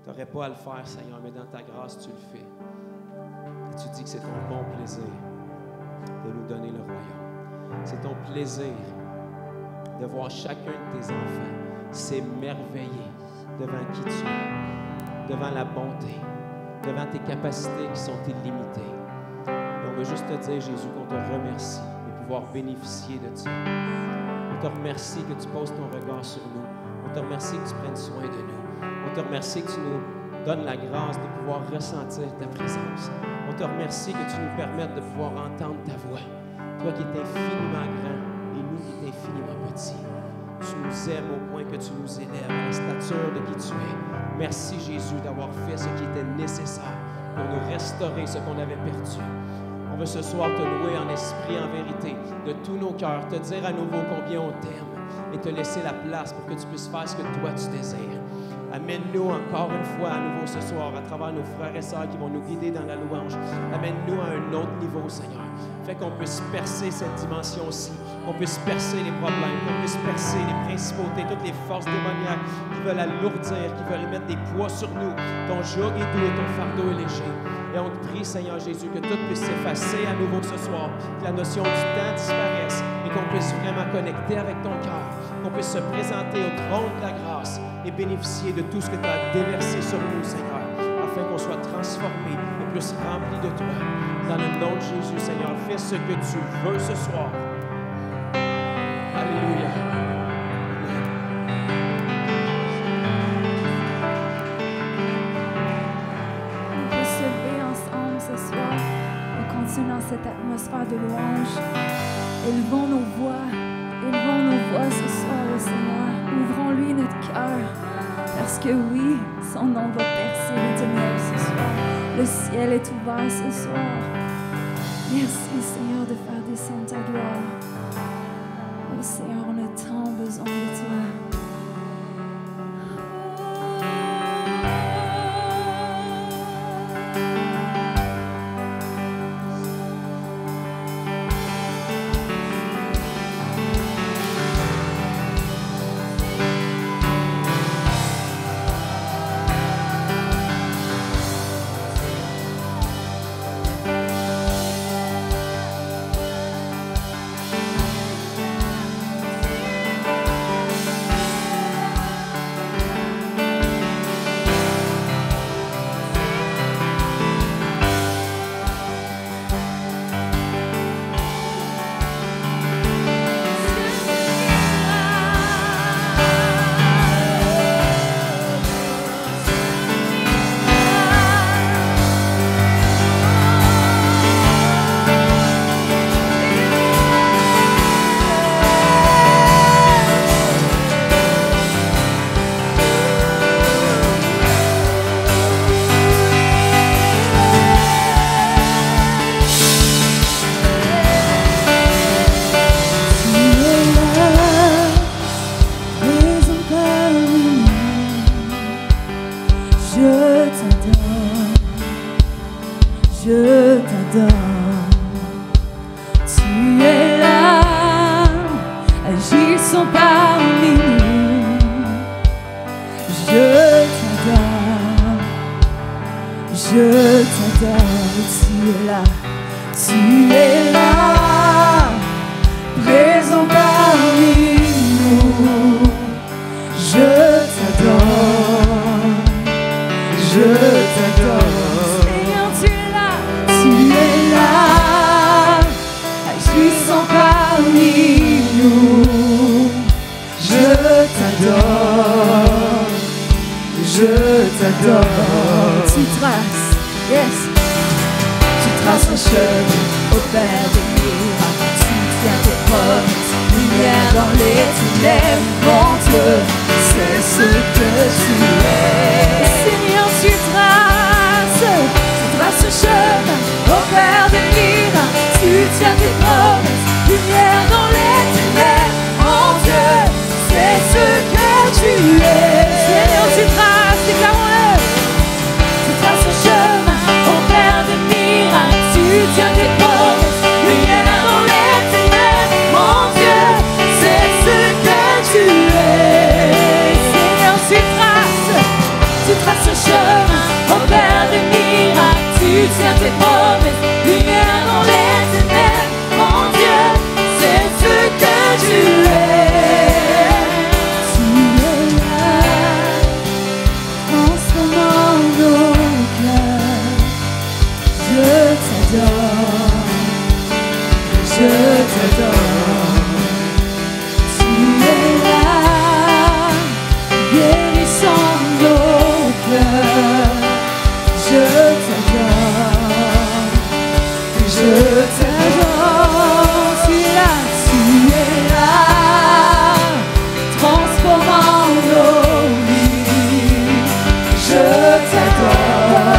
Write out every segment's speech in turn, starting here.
Tu n'aurais pas à le faire, Seigneur, mais dans ta grâce, tu le fais. Et tu dis que c'est ton bon plaisir de nous donner le royaume. C'est ton plaisir de voir chacun de tes enfants s'émerveiller devant qui tu es, devant la bonté, devant tes capacités qui sont illimitées. Et on veut juste te dire, Jésus, qu'on te remercie de pouvoir bénéficier de ça. On te remercie que tu poses ton regard sur nous. On te remercie que tu prennes soin de nous. On te remercie que tu nous donnes la grâce de pouvoir ressentir ta présence. On te remercie que tu nous permettes de pouvoir entendre ta voix. Toi qui es infiniment grand et nous qui sommes infiniment petits. Tu nous aimes au point que tu nous élèves à la stature de qui tu es. Merci Jésus d'avoir fait ce qui était nécessaire pour nous restaurer ce qu'on avait perdu. On veut ce soir te louer en esprit, en vérité, de tous nos cœurs, te dire à nouveau combien on t'aime et te laisser la place pour que tu puisses faire ce que toi tu désires. Amène-nous encore une fois à nouveau ce soir à travers nos frères et sœurs qui vont nous guider dans la louange. Amène-nous à un autre niveau, Seigneur. Fait qu'on puisse percer cette dimension-ci, qu'on puisse percer les problèmes, qu'on puisse percer les principautés, toutes les forces démoniaques qui veulent alourdir, qui veulent mettre des poids sur nous. Ton joug est doux et ton fardeau est léger. Et on te prie, Seigneur Jésus, que tout puisse s'effacer à nouveau ce soir, que la notion du temps disparaisse et qu'on puisse vraiment connecter avec ton cœur, qu'on puisse se présenter au trône de la grâce et bénéficier de tout ce que tu as déversé sur nous, Seigneur, afin qu'on soit transformés et plus remplis de toi. Dans le nom de Jésus, Seigneur, fais ce que tu veux ce soir. Alléluia. On peut se lever ensemble ce soir. On continue dans cette atmosphère de louange. Élevons nos voix ce soir au Seigneur. Ouvrons-lui notre cœur. Parce que oui, son nom va percer les ténèbres ce soir. Le ciel est ouvert ce soir. Merci Seigneur de faire descendre ta gloire. Oh Seigneur, on a tant besoin de toi. Tu traces ce chemin. tiens tes promesses, lumière dans les ténèbres. Mon Dieu, c'est ce que tu es. Tu es là, transformant nos cœurs. Je t'adore, je t'adore. Tu es là, guérissant nos cœurs. Je t'adore, je t'adore. Tu es là, transformant nos vies. Je t'adore,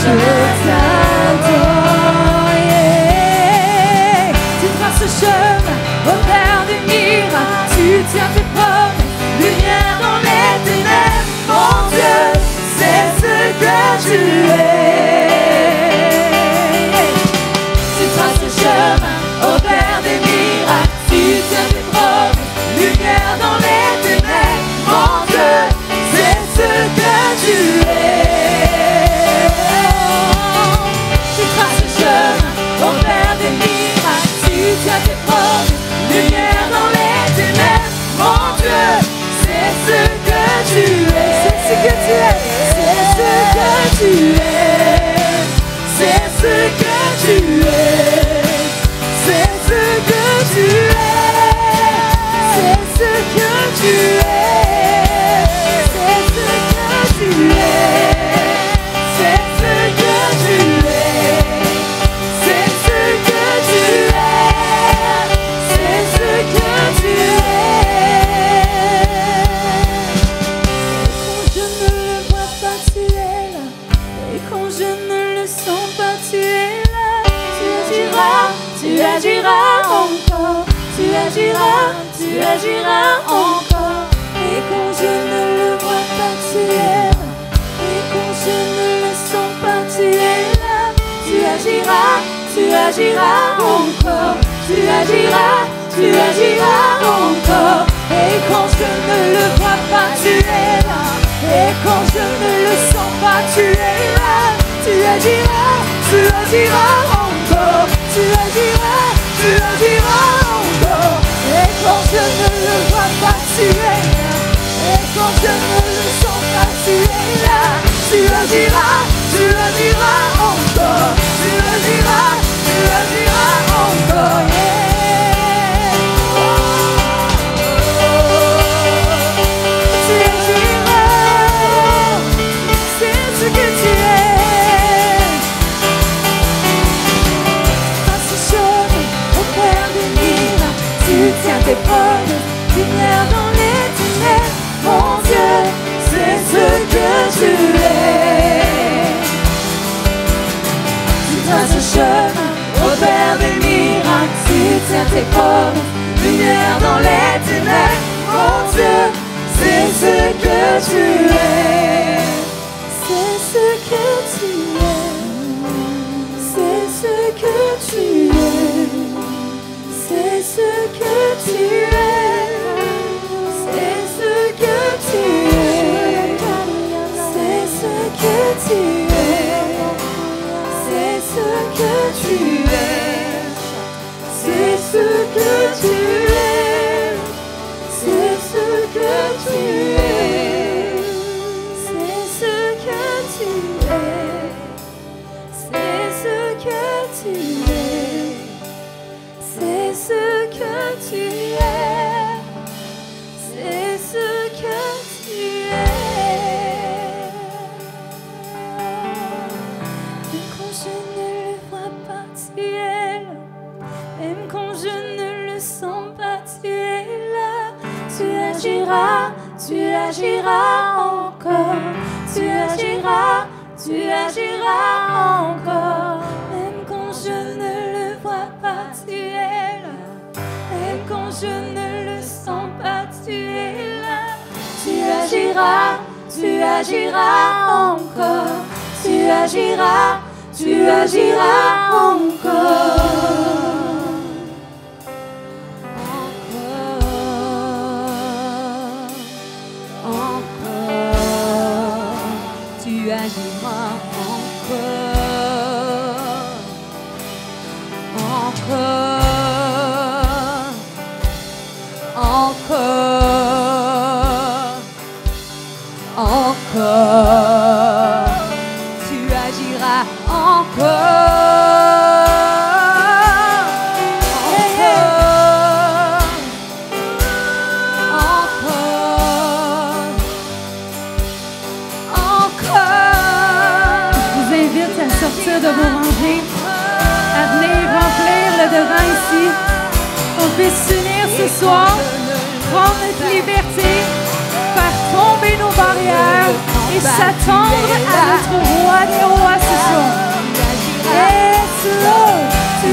je t'adore. Yeah. Tu traces ce chemin au Père des miracles. Tu tiens tes promesses, lumière dans les ténèbres. Mon Dieu, c'est ce que tu es. Tu traces le chemin au Père des miracles. Tu tiens tes promesses, lumière dans les ténèbres. Mon Dieu, c'est ce que tu es. Tu traces le chemin au Père des miracles. Tu tiens tes promesses, lumière dans les ténèbres. Mon Dieu, c'est ce que tu es. C'est ce que tu es. C'est ce que tu es. C'est ce que tu es. C'est ce que tu es. C'est ce que tu es. C'est ce que tu es. C'est ce que tu es. C'est ce que tu es. C'est ce que tu es. Quand je ne le vois pas, tu es là. Et quand je ne le sens pas, tu es là. Tu agiras encore. Tu agiras encore. Et quand je ne le vois pas, tu es là. Et quand je ne le sens pas, tu es là. Tu agiras encore. Tu agiras encore. Et quand je ne le vois pas, tu es là. Et quand je ne le sens pas, tu es là. Tu agiras encore. Tu agiras encore. Et quand je ne le vois pas, tu es là. Et quand je ne le sens pas, tu es là. Tu agiras encore. Tu agiras encore. Yeah. Tu agiras, c'est ce que tu es. Passe chemin au Père des miracles. Tu tiens tes promesses, lumière dans les ténèbres. Mon Dieu, c'est ce que tu es. Tu traces le chemin au Père des miracles. Tu tiens tes promesses, lumière dans les ténèbres. Mon Dieu, c'est ce que tu es. C'est ce que tu es. C'est ce que tu es. C'est ce que tu es. C'est ce que tu es. C'est ce que tu es. C'est ce que tu es. C'est ce que tu es. C'est ce que tu es. C'est ce que tu es. C'est ce que tu es. C'est ce que tu es. C'est ce que tu es. Même quand je ne le vois pas, tu es là. Même quand je ne le sens pas, tu es là. Tu agiras encore. Tu agiras encore. Même quand je ne le vois pas, tu es là. Même quand je ne le sens pas, tu es là. Tu agiras encore. Tu agiras encore. Encore. Tu agiras encore. tu agiras encore. De vos rangées, à venir remplir le devant ici. On puisse s'unir ce soir, prendre notre liberté, faire tomber nos barrières et s'attendre à notre roi des rois ce soir. Et tu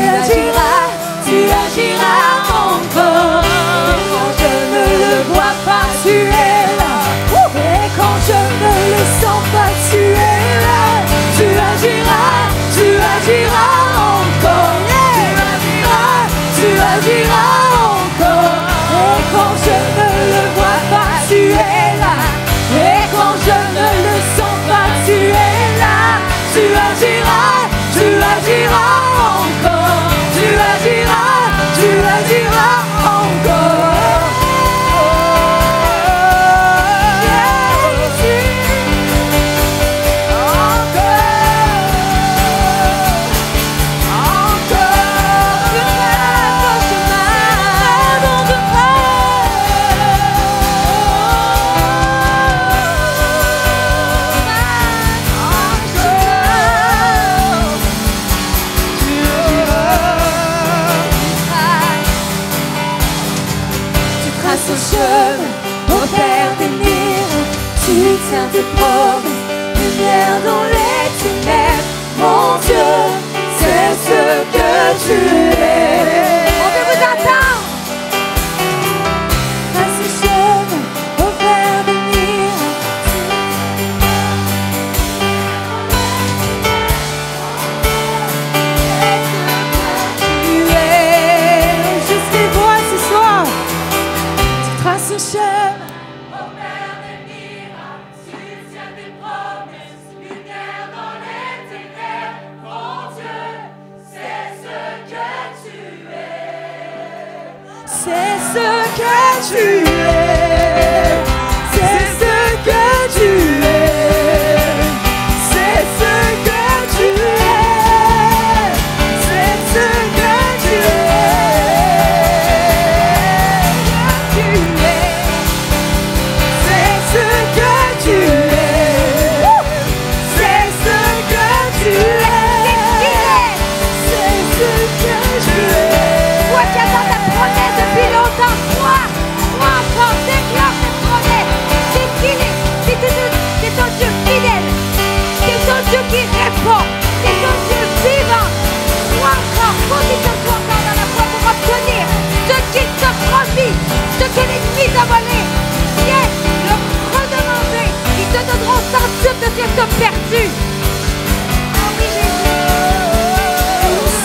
agiras encore. Quand je ne le vois pas, tu es là. Et quand je ne le sens pas, tu es là. Tu agiras encore. Tu agiras encore. Et quand je ne le vois pas, tu es là. Et quand je ne le sens pas, tu es là. Tu agiras encore. Tu agiras encore. Au Père des miracles, tu tiens tes promesses, lumière dans les ténèbres. Mon Dieu, c'est ce que tu es. On veut vous entendre. À ce chemin, au Père des miracles, tu es. Juste les voix ce soir. Trace un chemin, au Père des miracles, tu tiens tes promesses, lumière dans les ténèbres. Mon Dieu, c'est ce que tu es. C'est ce que tu es. C'est ce que tu es. C'est ce que tu es. C'est ce que tu es. Dieu qui répond, c'est ton Dieu vivant. Crois encore, positionne-toi encore dans la foi pour obtenir ce qu'il t'a promis, ce que l'ennemi t'a volé. Viens le redemander, ils te donneront centuple de ce que tu as perdu. Oh oui, Jésus,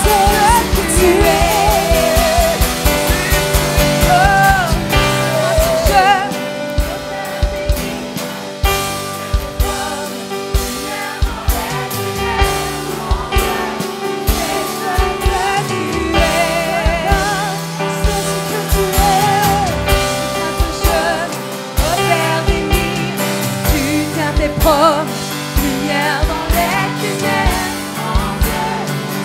c'est ce que tu es. Lumière dans les ténèbres, mon Dieu,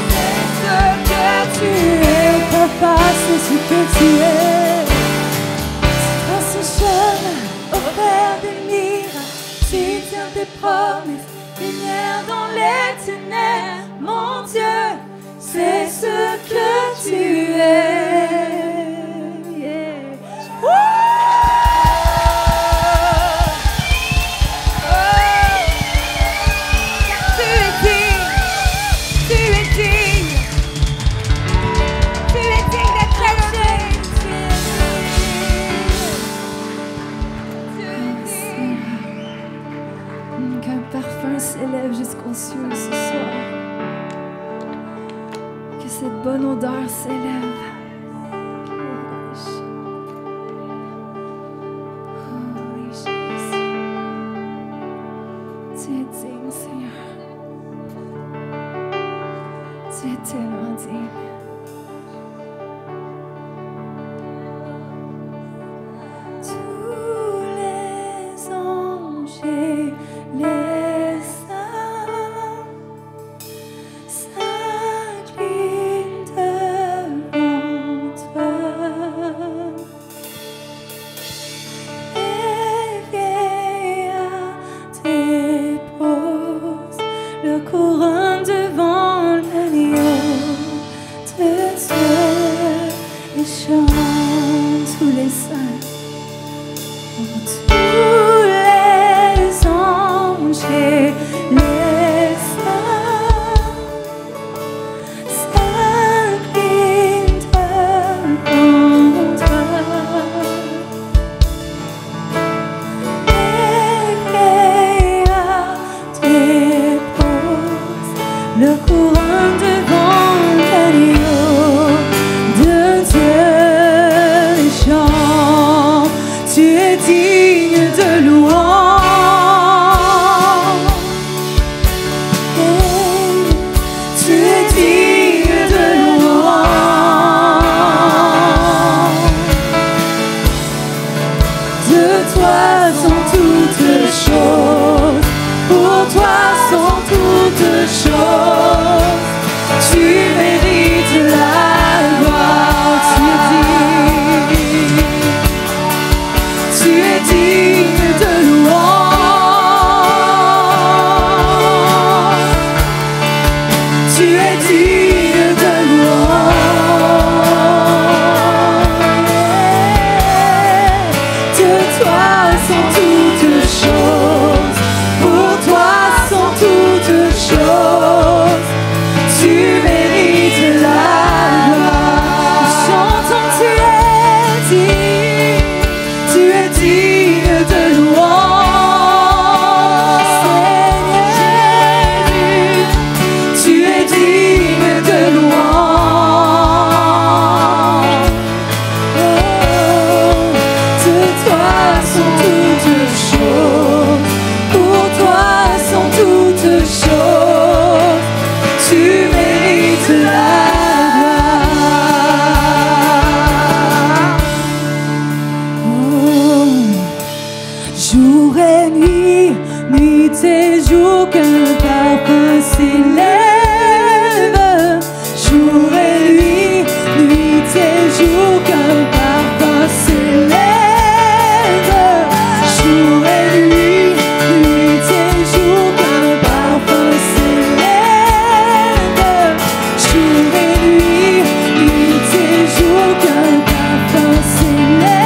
c'est ce que tu es. Papa, c'est ce que tu es. Tu traces ce chemin au Père des miracles, tu tiens tes promesses. Lumière dans les ténèbres, mon Dieu, c'est ce que tu es. S'élève jusqu'aux cieux ce soir. Que cette bonne odeur s'élève. Oh oui, Jésus. Tu es digne, Seigneur. Tous les anges et les saints s'inclinent devant toi. Et dépose le couronne devant l'agneau de Dieu. Les chants, tu es digne de louange. Tu es digne de louange. De toi sont toutes choses, pour toi sont toutes choses. Tu mérites la gloire, tu es digne de louange. Tu es digne de louange. De toi sont toutes choses, pour toi sont toutes choses. Tu mérites la gloire. Chantons, tu es digne de louange. Seigneur, tu es digne de louange. Oh, de toi sont toutes choses, pour toi sont toutes choses. Tu mérites la gloire. Oh, jour et nuit, nuit et jour, qu'un parfum s'élève. Jour et nuit, nuit et jour, qu'un parfum s'élève. Jour et nuit, nuit et jour, qu'un parfum s'élève. Jour et nuit, nuit et jour, qu'un parfum s'élève.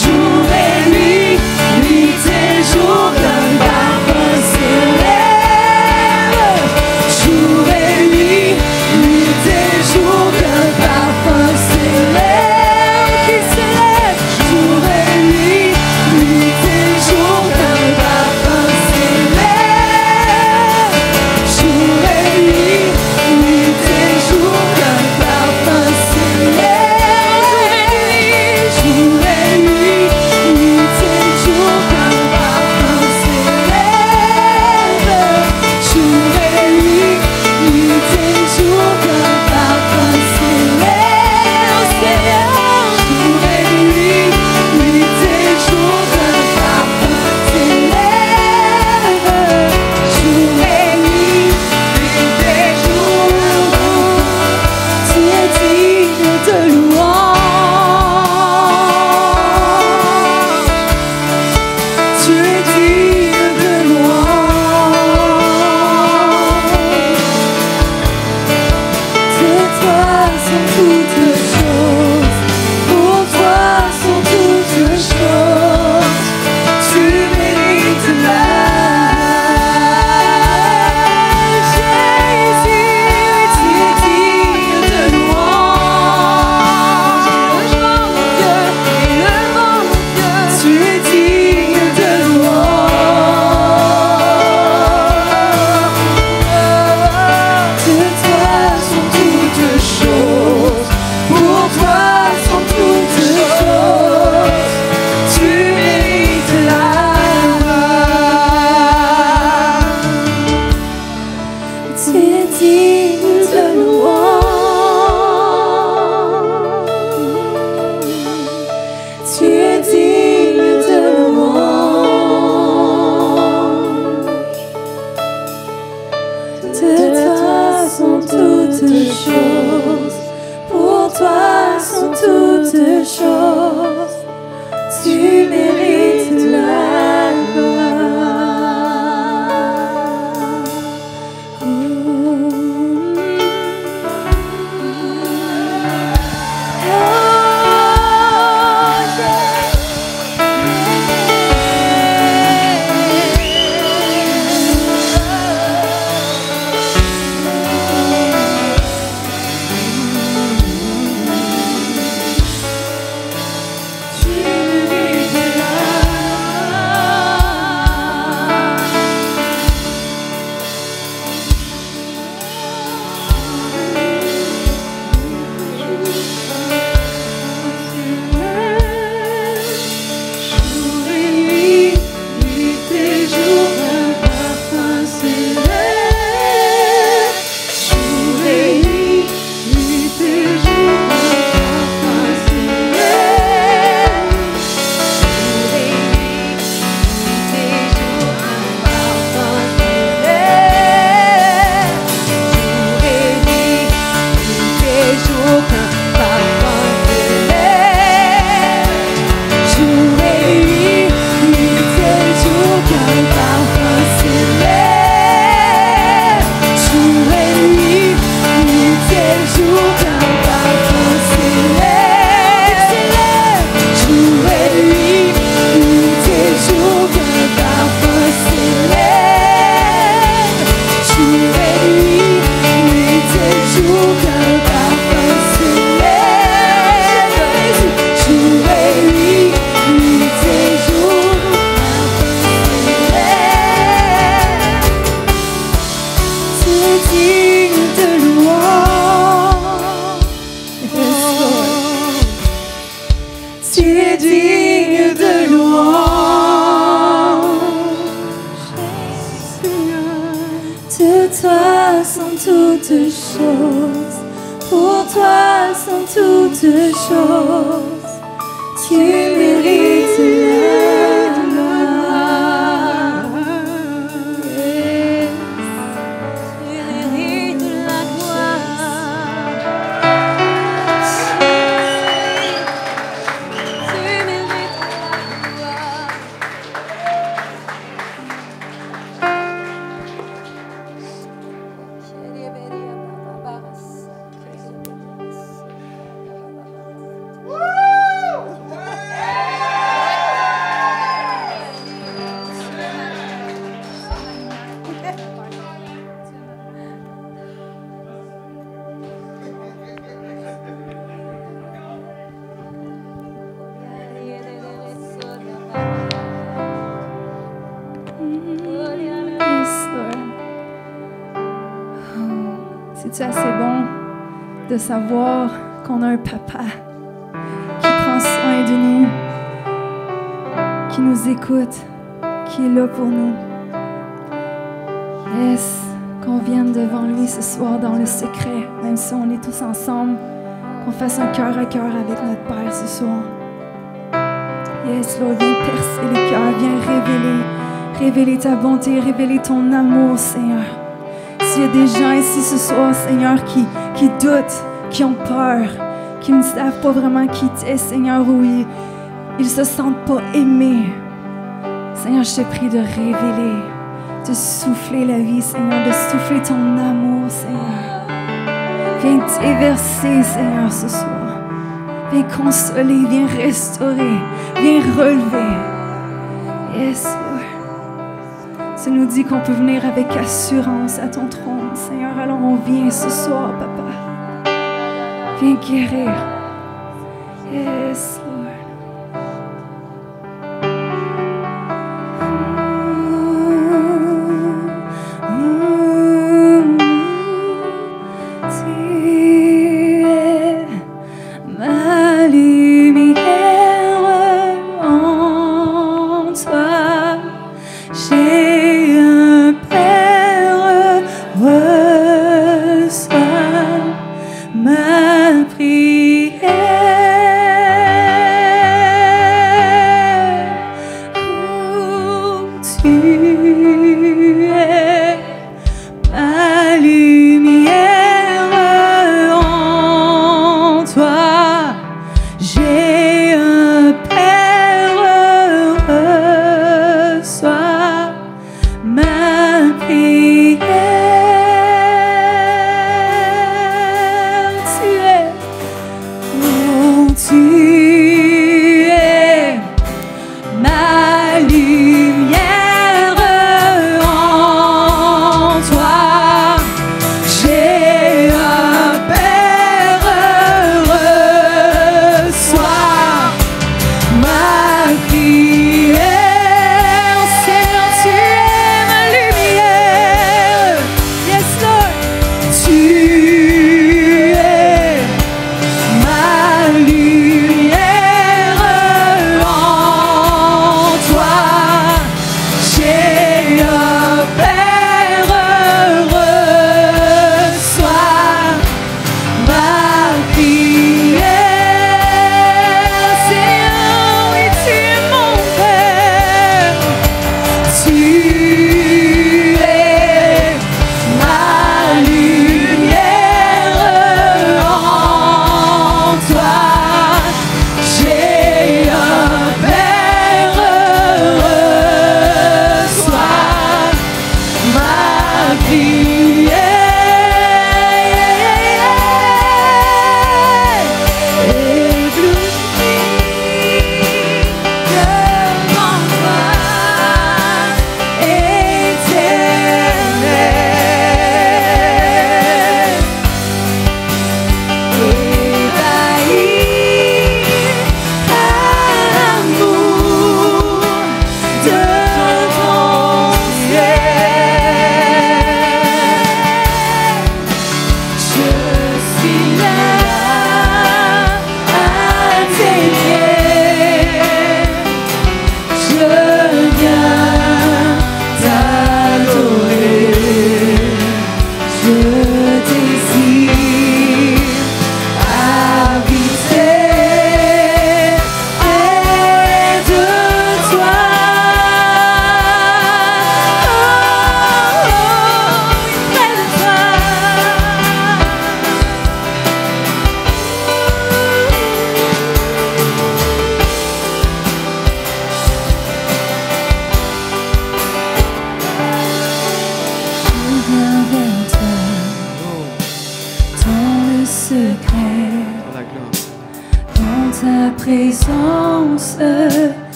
Jour et nuit, nuit et jour, qu'un parfum s'élève. Jour et nuit, nuit et jour, qu'un parfum s'élève. Qui s'élève. Jour et nuit, nuit et jour, qu'un parfum s'élève. Jour et nuit, nuit et jour, qu'un parfum s'élève. Jour et nuit, nuit et jour, qu'un parfum s'élève. Jour et nuit, nuit et jour, qu'un parfum s'élève. Jour et nuit, nuit et jour, qu'un parfum s'élève. Jour et nuit, nuit et jour, tu es digne de louange. Tu es digne de louange. De toi sont toutes choses, pour toi sont toutes choses. Tu mérites la Jésus, tu es digne de louange. Tu es digne de louange. De toi sont toutes choses, pour toi sont toutes choses. Tu mérites la gloire. Tu es digne de louange. Tu es digne de louange. De toi sont toutes choses, pour toi sont toutes choses. Tu mérites la gloire. C'est assez bon de savoir qu'on a un papa qui prend soin de nous, qui nous écoute, qui est là pour nous. Yes, qu'on vienne devant lui ce soir dans le secret, même si on est tous ensemble, qu'on fasse un cœur à cœur avec notre Père ce soir. Yes, Lord, viens percer les cœurs, viens révéler ta bonté, révéler ton amour, Seigneur. S'il y a des gens ici ce soir, Seigneur, qui doutent, qui ont peur, qui ne savent pas vraiment qui t'es, Seigneur, où ils se sentent pas aimés, Seigneur, je te prie de révéler, de souffler la vie, Seigneur, de souffler ton amour, Seigneur. Viens déverser, Seigneur, ce soir. Viens consoler, viens restaurer, viens relever. Yes, Lord. Tu nous dis qu'on peut venir avec assurance à ton trône, Seigneur. Alors on vient ce soir, Papa. Viens guérir. Yes, Lord.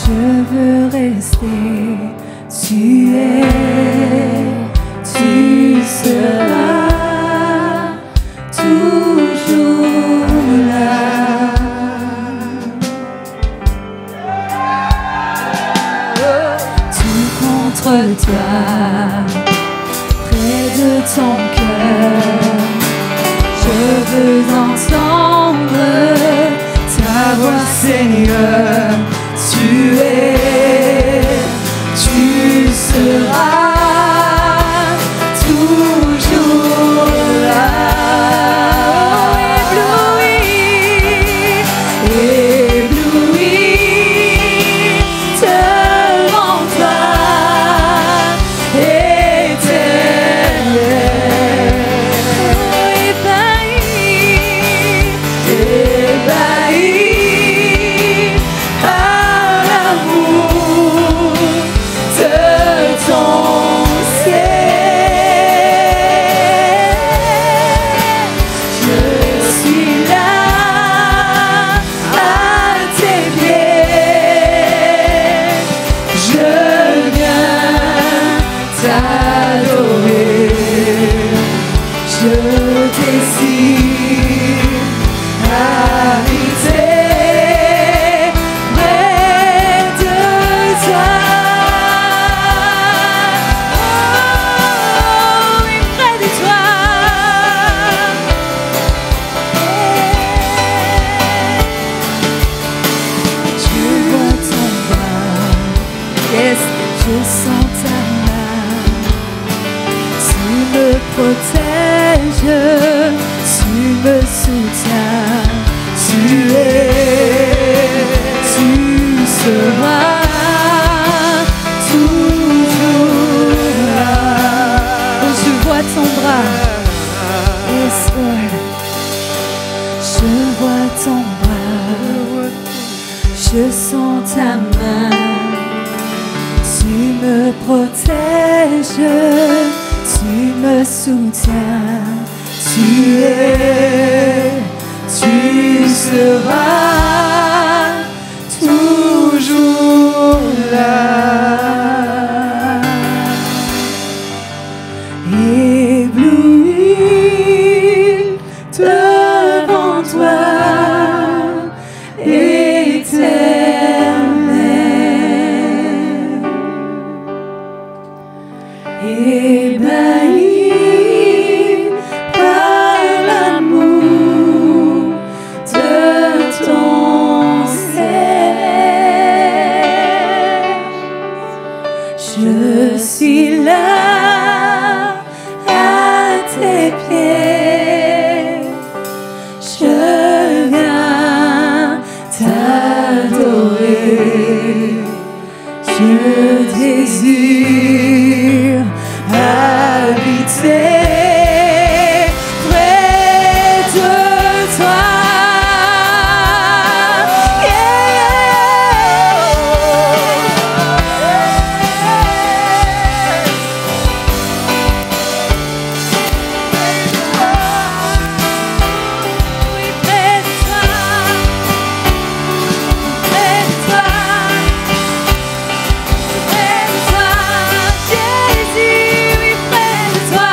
Je veux rester, tu es, tu seras toujours là. Tout contre toi, près de ton cœur, je veux entendre ta voix, Seigneur. Tu es, tu seras toujours là. Ébloui devant toi, éternel. Ébahi par l'amour de ton ciel. Je suis là à tes pieds, je viens t'adorer, je désire habiter près de toi. Oh, oui, près de toi. Je vois ton bras, yes, je sens ta main. Tu me protèges, tu me soutiens, tu es, tu seras toujours là. Oh, je vois ton bras, yes, Lord. Je vois ton bras, je sens ta main. Tu me protèges, tu me soutiens, tu es, tu seras toujours là. Ébloui devant toi, éternel. Ébahi par l'amour de ton ciel. Je suis là à tes pieds, je viens t'adorer, je désire habiter près de toi. Oui, près de toi, près de toi, près de toi, Jésus, oui, près de toi.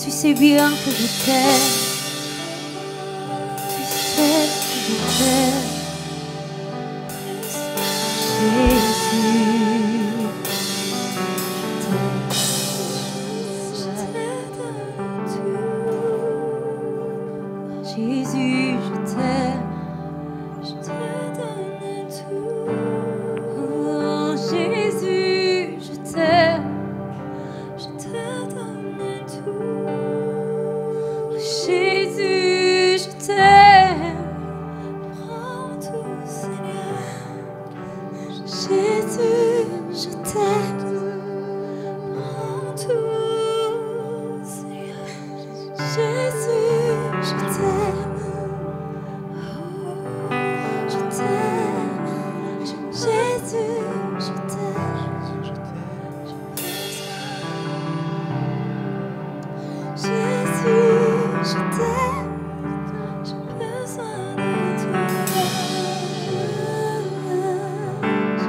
Tu sais bien que je t'aime. Tu sais que je t'aime. Jésus, je t'aime. Je te donne tout. Oh, Jésus, je t'aime. Je te donne tout. Jésus, je t'aime. Prends tout, Seigneur. Jésus, je t'aime. Prends tout, Seigneur. Jésus, je t'aime. Je t'aime. Jésus, je t'aime. Jésus, je t'aime. J'ai besoin de toi. Je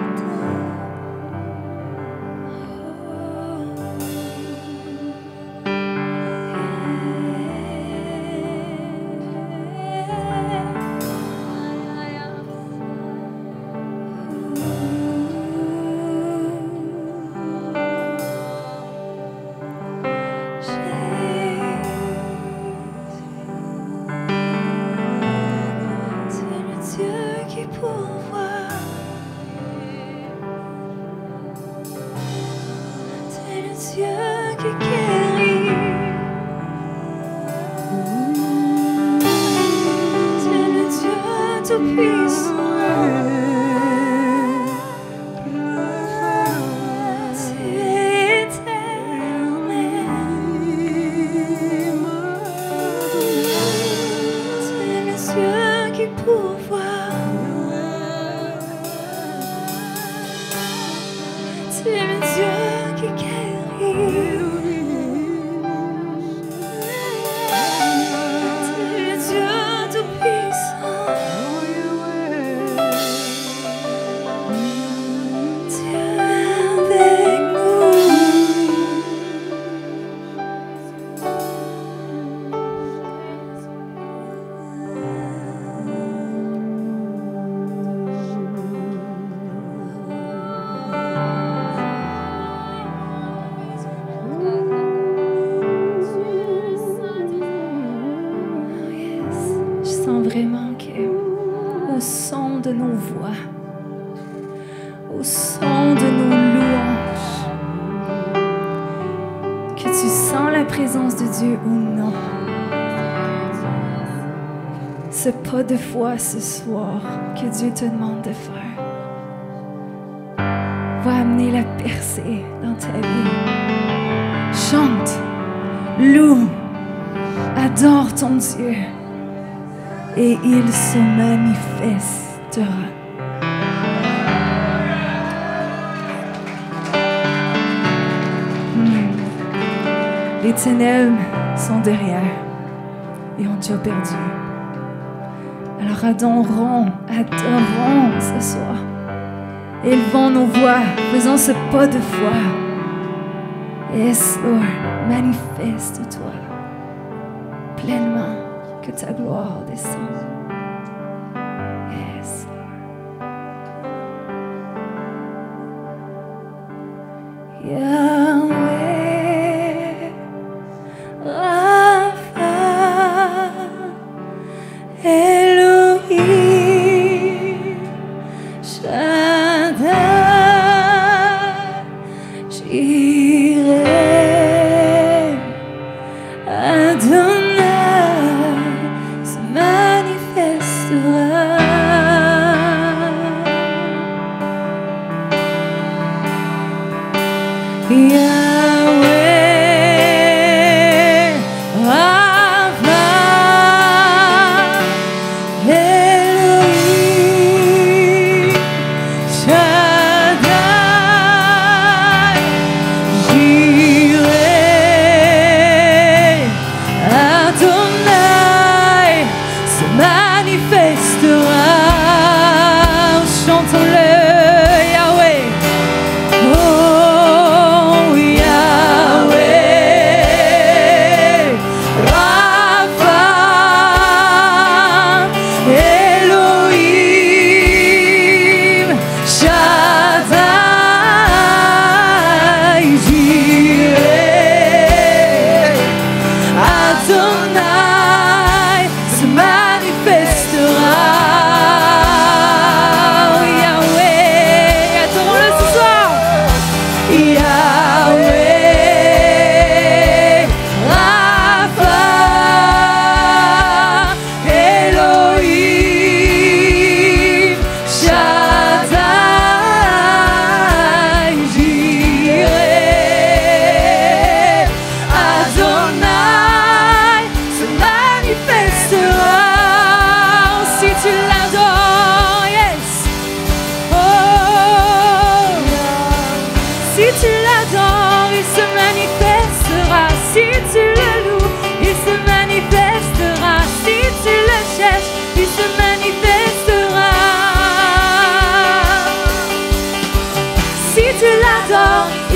Vraiment que au son de nos voix, au son de nos louanges, que tu sens la présence de Dieu ou non. Ce pas de foi ce soir que Dieu te demande de faire va amener la percée dans ta vie. Chante, loue, adore ton Dieu. Et il se manifestera. Les ténèbres sont derrière et ont déjà perdu. Alors adorons ce soir. Élevons nos voix, faisons ce pas de foi. Yes, Lord, manifeste-toi pleinement. Que ta gloire descende. Yes, Lord. Yahweh, Rapha, Elohim, Shaddai, Jireh, Adonai.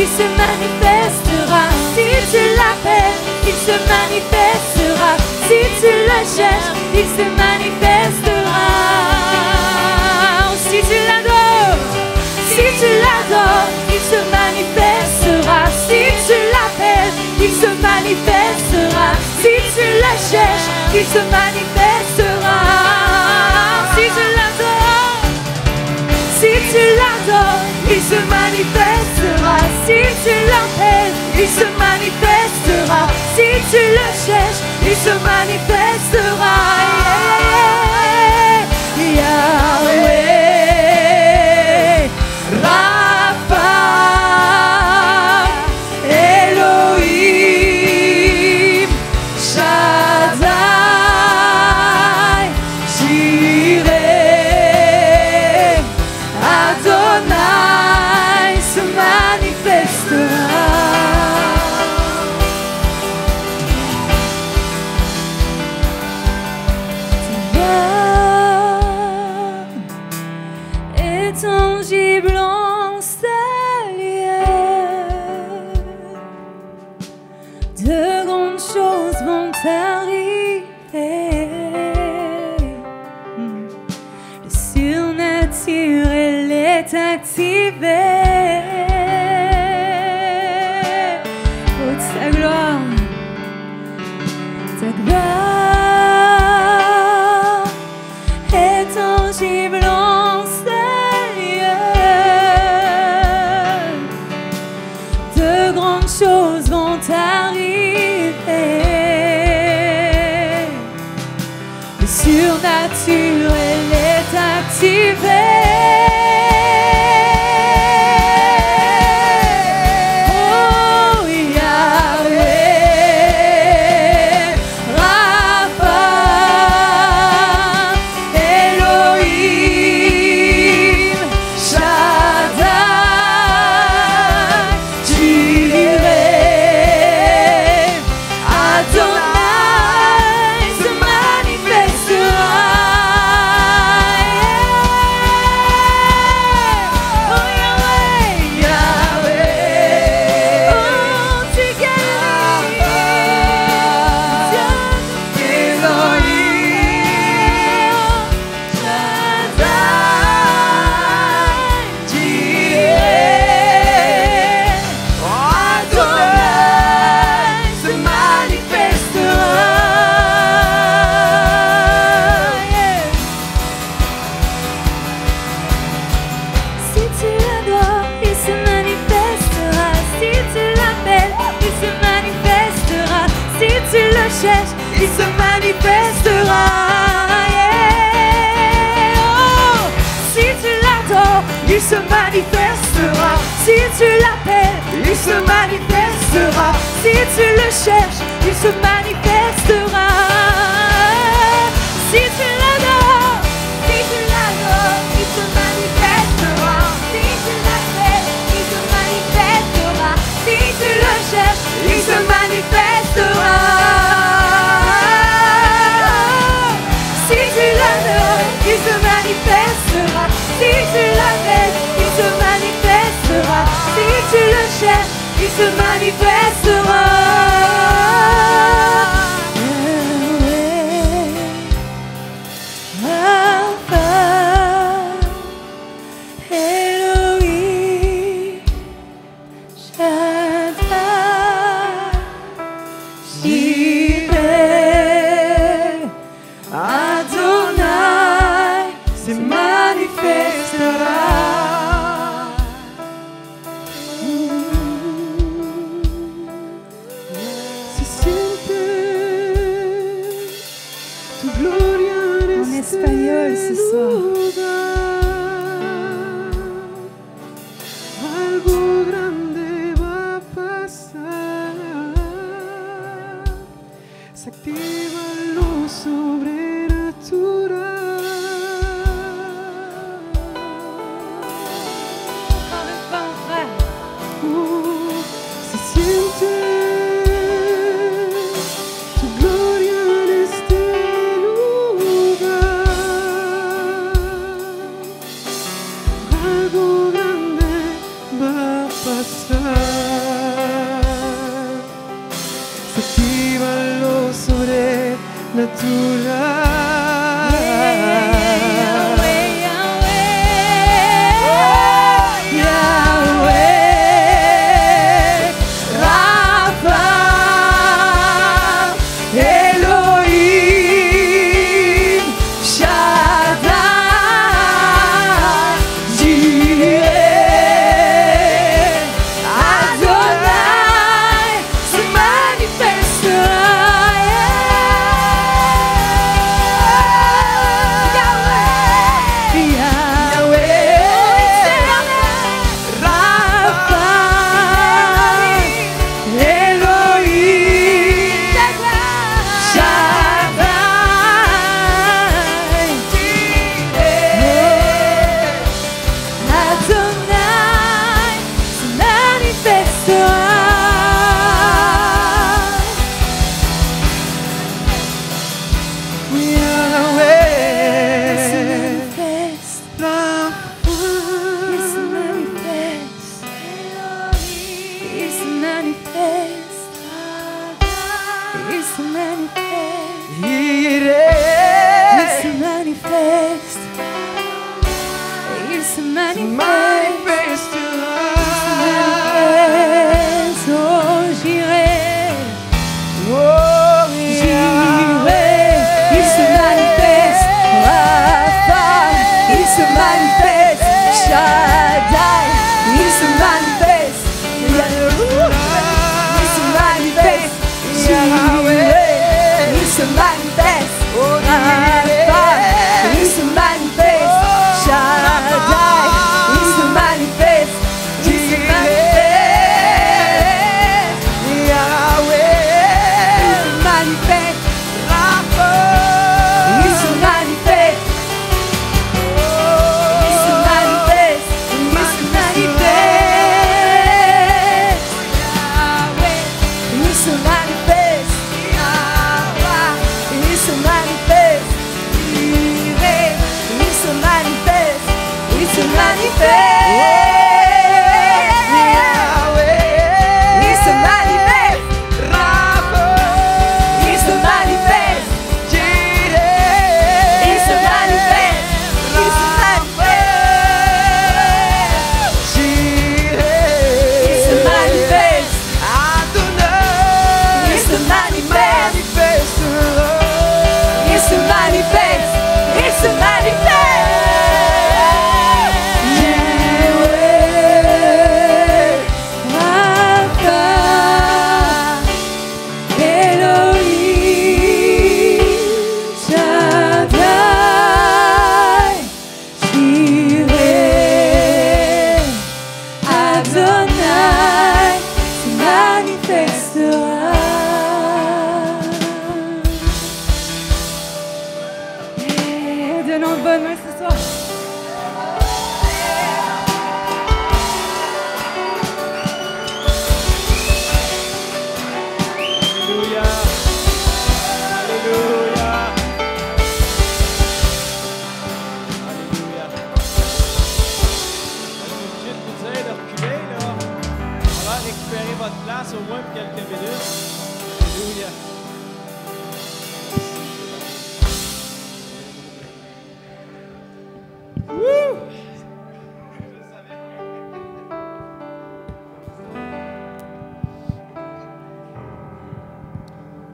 il se manifestera. Si tu l'appelles, il se manifestera. Si tu le cherches, il se manifestera. Si tu l'adores, il se manifestera. Si tu l'appelles, il se manifestera. Si tu le cherches, il se manifestera. Si tu l'adores, il se manifestera. Si tu l'appelles, il se manifestera. Si tu le cherches, il se manifestera. Yahweh, Rapha, Elohim, Shaddai, Jireh, Adonai se manifestera. Tangible en ce lieu, de grandes choses vont arriver. Le surnaturel est activé. Oh, ta gloire est tangible en ce choses vont arriver. Le surnaturel est activé. Oh, Yahweh, Rapha, Elohim, Shaddai, Jireh, Adonai se manifestera. Oh Yahweh, Yahweh, oh tu guéris. Elohim, Shaddai, Jireh, Adonai se manifestera. Si tu l'adores, il se manifestera. Si tu l'appelles, il se manifestera. Si tu le cherches, il se manifestera. Oh, si tu l'adores, il se manifestera. Si tu l'appelles, il se manifestera. Si tu le cherches, il se manifestera. Si tu l'adores, il se manifestera. Si tu l'appelles, il se manifestera. Si tu le cherches, il se manifestera. Si tu l'adores, il se manifestera. Si tu l'appelles, il se manifestera. Si tu le cherches, il se manifestera. Rapha, Elohim, Shaddai, Jireh, Adonai se manifestera. Se siente tu gloria en espagnol ce soir. Algo grande va a pasar. Se activa lo sobrenatural. Se siente tu gloria en este lugar. Algo grande va a pasar. la douleur. Yahweh, Rapha, Elohim, Shaddai, Jireh, Adonai, se manifestera.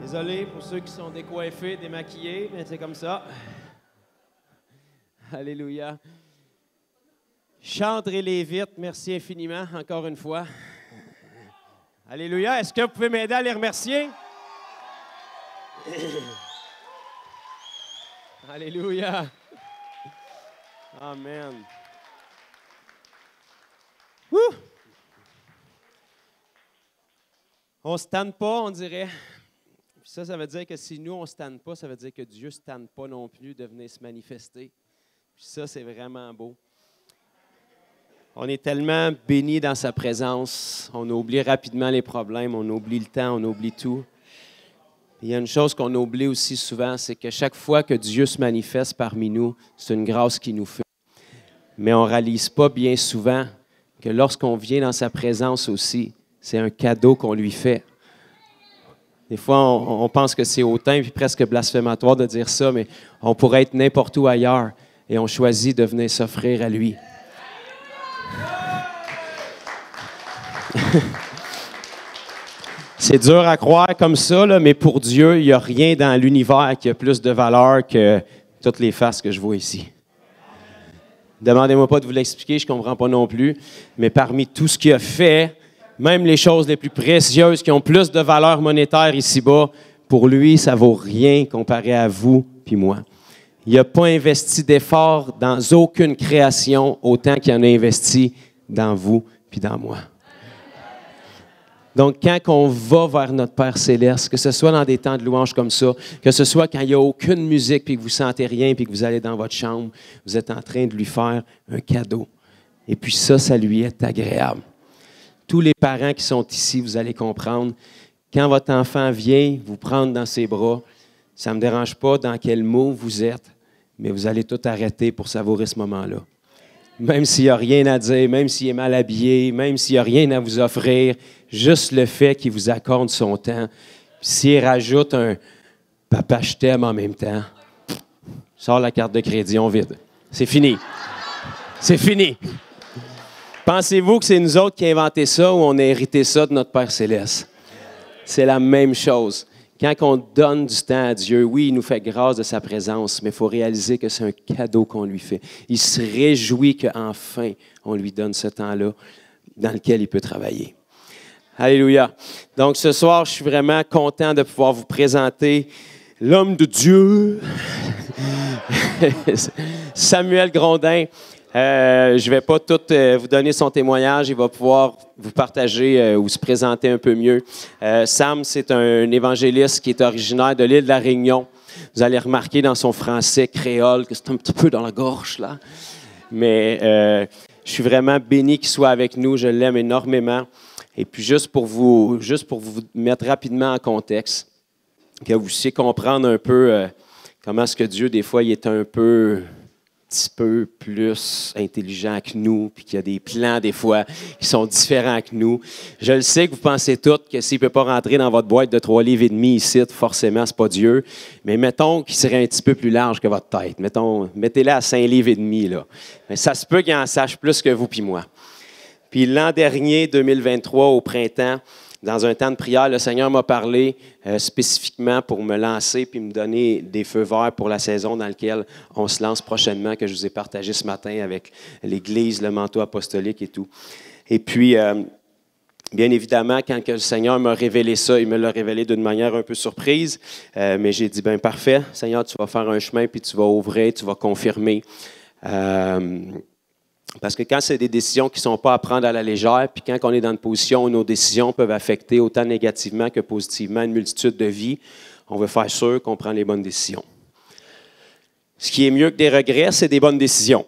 Désolé pour ceux qui sont décoiffés, démaquillés, mais c'est comme ça. Alléluia. Chantre et Lévite, merci infiniment, encore une fois. Alléluia. Est-ce que vous pouvez m'aider à les remercier? Alléluia. Amen. Wouh! On ne se tanne pas, on dirait. Ça veut dire que si nous, on ne se tanne pas, ça veut dire que Dieu ne se tanne pas non plus de venir se manifester. Puis ça, c'est vraiment beau. On est tellement bénis dans sa présence. On oublie rapidement les problèmes, on oublie le temps, on oublie tout. Il y a une chose qu'on oublie aussi souvent, c'est que chaque fois que Dieu se manifeste parmi nous, c'est une grâce qu'il nous fait. Mais on ne réalise pas bien souvent que lorsqu'on vient dans sa présence aussi, c'est un cadeau qu'on lui fait. Des fois, on pense que c'est hautain puis presque blasphématoire de dire ça, mais on pourrait être n'importe où ailleurs et on choisit de venir s'offrir à lui. C'est dur à croire comme ça, là, mais pour Dieu, il n'y a rien dans l'univers qui a plus de valeur que toutes les faces que je vois ici. Demandez-moi pas de vous l'expliquer, je ne comprends pas non plus, mais parmi tout ce qu'il a fait, même les choses les plus précieuses qui ont plus de valeur monétaire ici-bas, pour lui, ça ne vaut rien comparé à vous puis moi. Il n'a pas investi d'effort dans aucune création autant qu'il en a investi dans vous puis dans moi. Donc, quand on va vers notre Père Céleste, que ce soit dans des temps de louange comme ça, que ce soit quand il n'y a aucune musique puis que vous ne sentez rien puis que vous allez dans votre chambre, vous êtes en train de lui faire un cadeau. Et puis ça lui est agréable. Tous les parents qui sont ici, vous allez comprendre, quand votre enfant vient vous prendre dans ses bras, ça ne me dérange pas dans quel mot vous êtes, mais vous allez tout arrêter pour savourer ce moment-là. Même s'il n'y a rien à dire, même s'il est mal habillé, même s'il n'y a rien à vous offrir, juste le fait qu'il vous accorde son temps. S'il rajoute un « papa, je t'aime » en même temps, sort la carte de crédit, on vide. C'est fini. C'est fini. Pensez-vous que c'est nous autres qui avons inventé ça ou on a hérité ça de notre Père Céleste? C'est la même chose. Quand on donne du temps à Dieu, oui, il nous fait grâce de sa présence, mais il faut réaliser que c'est un cadeau qu'on lui fait. Il se réjouit qu'enfin, on lui donne ce temps-là dans lequel il peut travailler. Alléluia. Donc, ce soir, je suis vraiment content de pouvoir vous présenter l'homme de Dieu, Samuel Grondin. Je ne vais pas tout vous donner son témoignage. Il va pouvoir vous partager ou se présenter un peu mieux. Sam, c'est un évangéliste qui est originaire de l'île de la Réunion. Vous allez remarquer dans son français créole que c'est un petit peu dans la gorge, là. Mais je suis vraiment béni qu'il soit avec nous. Je l'aime énormément. Et puis, juste pour vous mettre rapidement en contexte, que vous puissiez comprendre un peu comment est-ce que Dieu, des fois, il est un petit peu plus intelligent que nous, puis qu'il y a des plans, des fois, qui sont différents que nous. Je le sais que vous pensez tous que s'il ne peut pas rentrer dans votre boîte de 3,5 livres ici, forcément, ce n'est pas Dieu. Mais mettons qu'il serait un petit peu plus large que votre tête. Mettez-le à 5,5 livres, là. Mais ça se peut qu'il en sache plus que vous puis moi. Puis l'an dernier, 2023, au printemps, dans un temps de prière, le Seigneur m'a parlé spécifiquement pour me lancer puis me donner des feux verts pour la saison dans laquelle on se lance prochainement, que je vous ai partagé ce matin avec l'Église, le manteau apostolique et tout. Et puis, bien évidemment, quand que le Seigneur m'a révélé ça, il me l'a révélé d'une manière un peu surprise, mais j'ai dit, bien parfait, Seigneur, tu vas faire un chemin puis tu vas ouvrir, tu vas confirmer. Parce que quand c'est des décisions qui ne sont pas à prendre à la légère, puis quand on est dans une position où nos décisions peuvent affecter autant négativement que positivement une multitude de vies, on veut faire sûr qu'on prend les bonnes décisions. Ce qui est mieux que des regrets, c'est des bonnes décisions.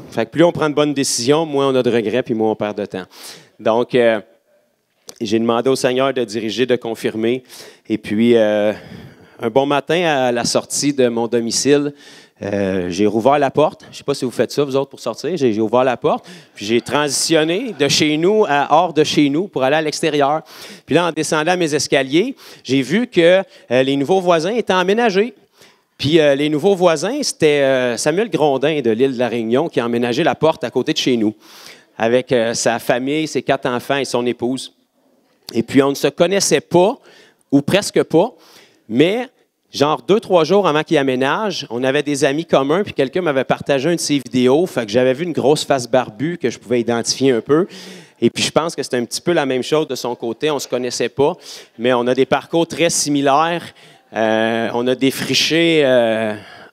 Fait que plus on prend de bonnes décisions, moins on a de regrets, puis moins on perd de temps. Donc, j'ai demandé au Seigneur de diriger, de confirmer. Et puis, un bon matin, à la sortie de mon domicile, j'ai rouvert la porte. Je ne sais pas si vous faites ça, vous autres, pour sortir. J'ai ouvert la porte. Puis j'ai transitionné de chez nous à hors de chez nous pour aller à l'extérieur. Puis là, en descendant mes escaliers, j'ai vu que les nouveaux voisins étaient emménagés. Puis les nouveaux voisins, c'était Samuel Grondin de l'île de la Réunion qui a emménagé la porte à côté de chez nous avec sa famille, ses 4 enfants et son épouse. Et puis, on ne se connaissait pas, ou presque pas, mais genre 2-3 jours avant qu'il aménage, on avait des amis communs, puis quelqu'un m'avait partagé une de ses vidéos, fait que j'avais vu une grosse face barbue que je pouvais identifier un peu. Et puis je pense que c'était un petit peu la même chose de son côté, on ne se connaissait pas, mais on a des parcours très similaires. On a défriché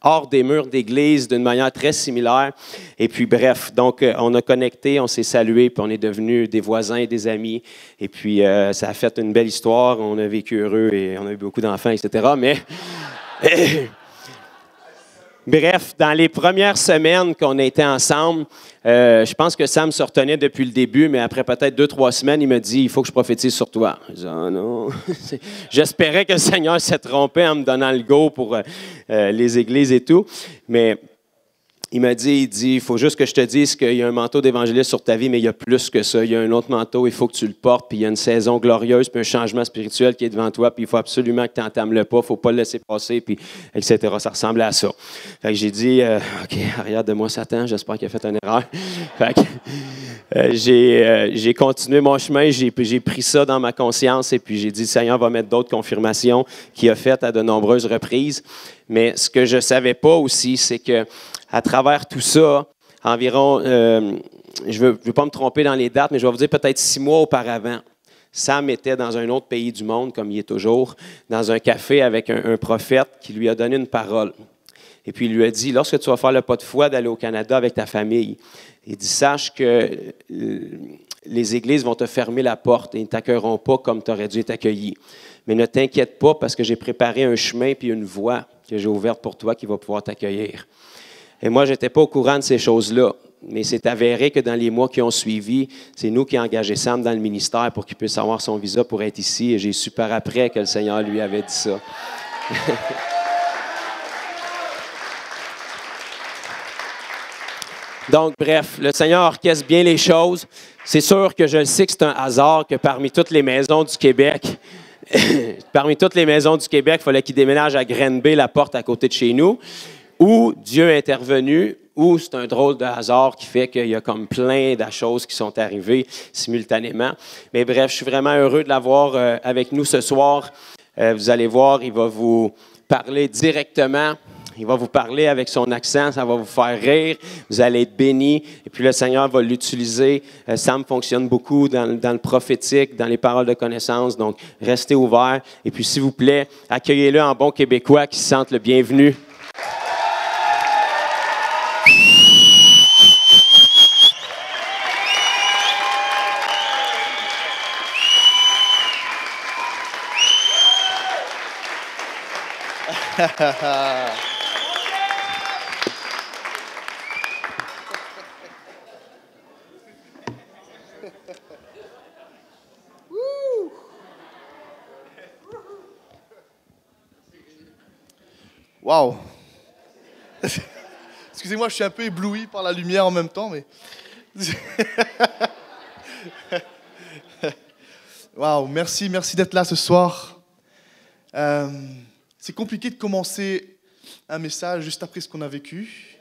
hors des murs d'église d'une manière très similaire. Et puis bref, donc on a connecté, on s'est salué, puis on est devenus des voisins et des amis. Et puis ça a fait une belle histoire, on a vécu heureux et on a eu beaucoup d'enfants, etc. Mais bref, dans les premières semaines qu'on a été ensemble, je pense que Sam se retenait depuis le début, mais après peut-être 2-3 semaines, il me dit « Il faut que je prophétise sur toi. » Je dis « Ah non. » J'espérais que le Seigneur s'est trompé en me donnant le go pour les églises et tout. Mais il m'a dit, il faut juste que je te dise qu'il y a un manteau d'évangéliste sur ta vie, mais il y a plus que ça. Il y a un autre manteau, il faut que tu le portes, puis il y a une saison glorieuse, puis un changement spirituel qui est devant toi, puis il faut absolument que tu n'entames le pas, il ne faut pas le laisser passer, puis etc. Ça ressemblait à ça. Fait que j'ai dit, OK, arrière de moi, Satan, j'espère qu'il a fait une erreur. Fait que, j'ai continué mon chemin, j'ai pris ça dans ma conscience, et puis j'ai dit, le Seigneur va mettre d'autres confirmations qu'il a faites à de nombreuses reprises. Mais ce que je ne savais pas aussi, c'est que à travers tout ça, environ, je ne veux pas me tromper dans les dates, mais je vais vous dire peut-être 6 mois auparavant, Sam était dans un autre pays du monde, comme il est toujours, dans un café avec un prophète qui lui a donné une parole. Et puis il lui a dit, lorsque tu vas faire le pas de foi d'aller au Canada avec ta famille, il dit, sache que les églises vont te fermer la porte et ils ne t'accueilleront pas comme tu aurais dû être accueilli. Mais ne t'inquiète pas parce que j'ai préparé un chemin puis une voie que j'ai ouverte pour toi qui va pouvoir t'accueillir. Et moi, je n'étais pas au courant de ces choses-là, mais c'est avéré que dans les mois qui ont suivi, c'est nous qui avons engagé Sam dans le ministère pour qu'il puisse avoir son visa pour être ici. Et j'ai su par après que le Seigneur lui avait dit ça. Donc, bref, le Seigneur orchestre bien les choses. C'est sûr que je le sais que c'est un hasard que parmi toutes les maisons du Québec, il fallait qu'il déménage à Granby, la porte à côté de chez nous, où Dieu est intervenu, ou c'est un drôle de hasard qui fait qu'il y a comme plein de choses qui sont arrivées simultanément. Mais bref, je suis vraiment heureux de l'avoir avec nous ce soir. Vous allez voir, il va vous parler directement. Il va vous parler avec son accent, ça va vous faire rire, vous allez être bénis. Et puis le Seigneur va l'utiliser. Sam fonctionne beaucoup dans le prophétique, dans les paroles de connaissance. Donc, restez ouverts. Et puis, s'il vous plaît, accueillez-le en bon québécois qui se sentent le bienvenu. Waouh! Excusez-moi, je suis un peu ébloui par la lumière en même temps, mais... Waouh, merci d'être là ce soir. C'est compliqué de commencer un message juste après ce qu'on a vécu.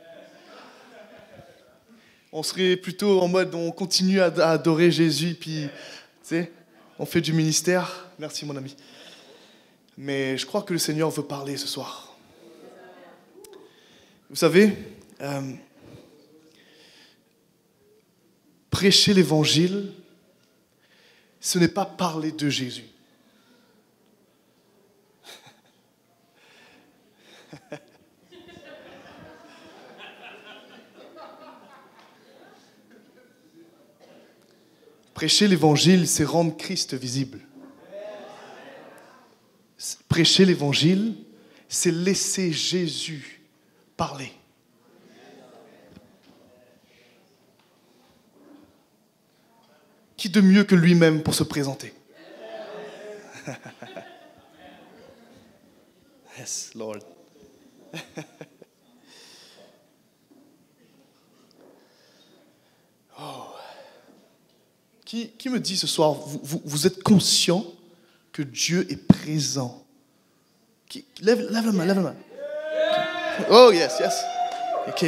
On serait plutôt en mode, on continue à adorer Jésus, puis, tu sais, on fait du ministère. Merci, mon ami. Mais je crois que le Seigneur veut parler ce soir. Vous savez, prêcher l'Évangile, ce n'est pas parler de Jésus. Prêcher l'Évangile, c'est rendre Christ visible. Prêcher l'Évangile, c'est laisser Jésus parler. Qui de mieux que lui-même pour se présenter? Yes, Lord. Oh. Qui me dit ce soir, vous êtes conscient que Dieu est présent? Lève la main. Oh, yes. OK.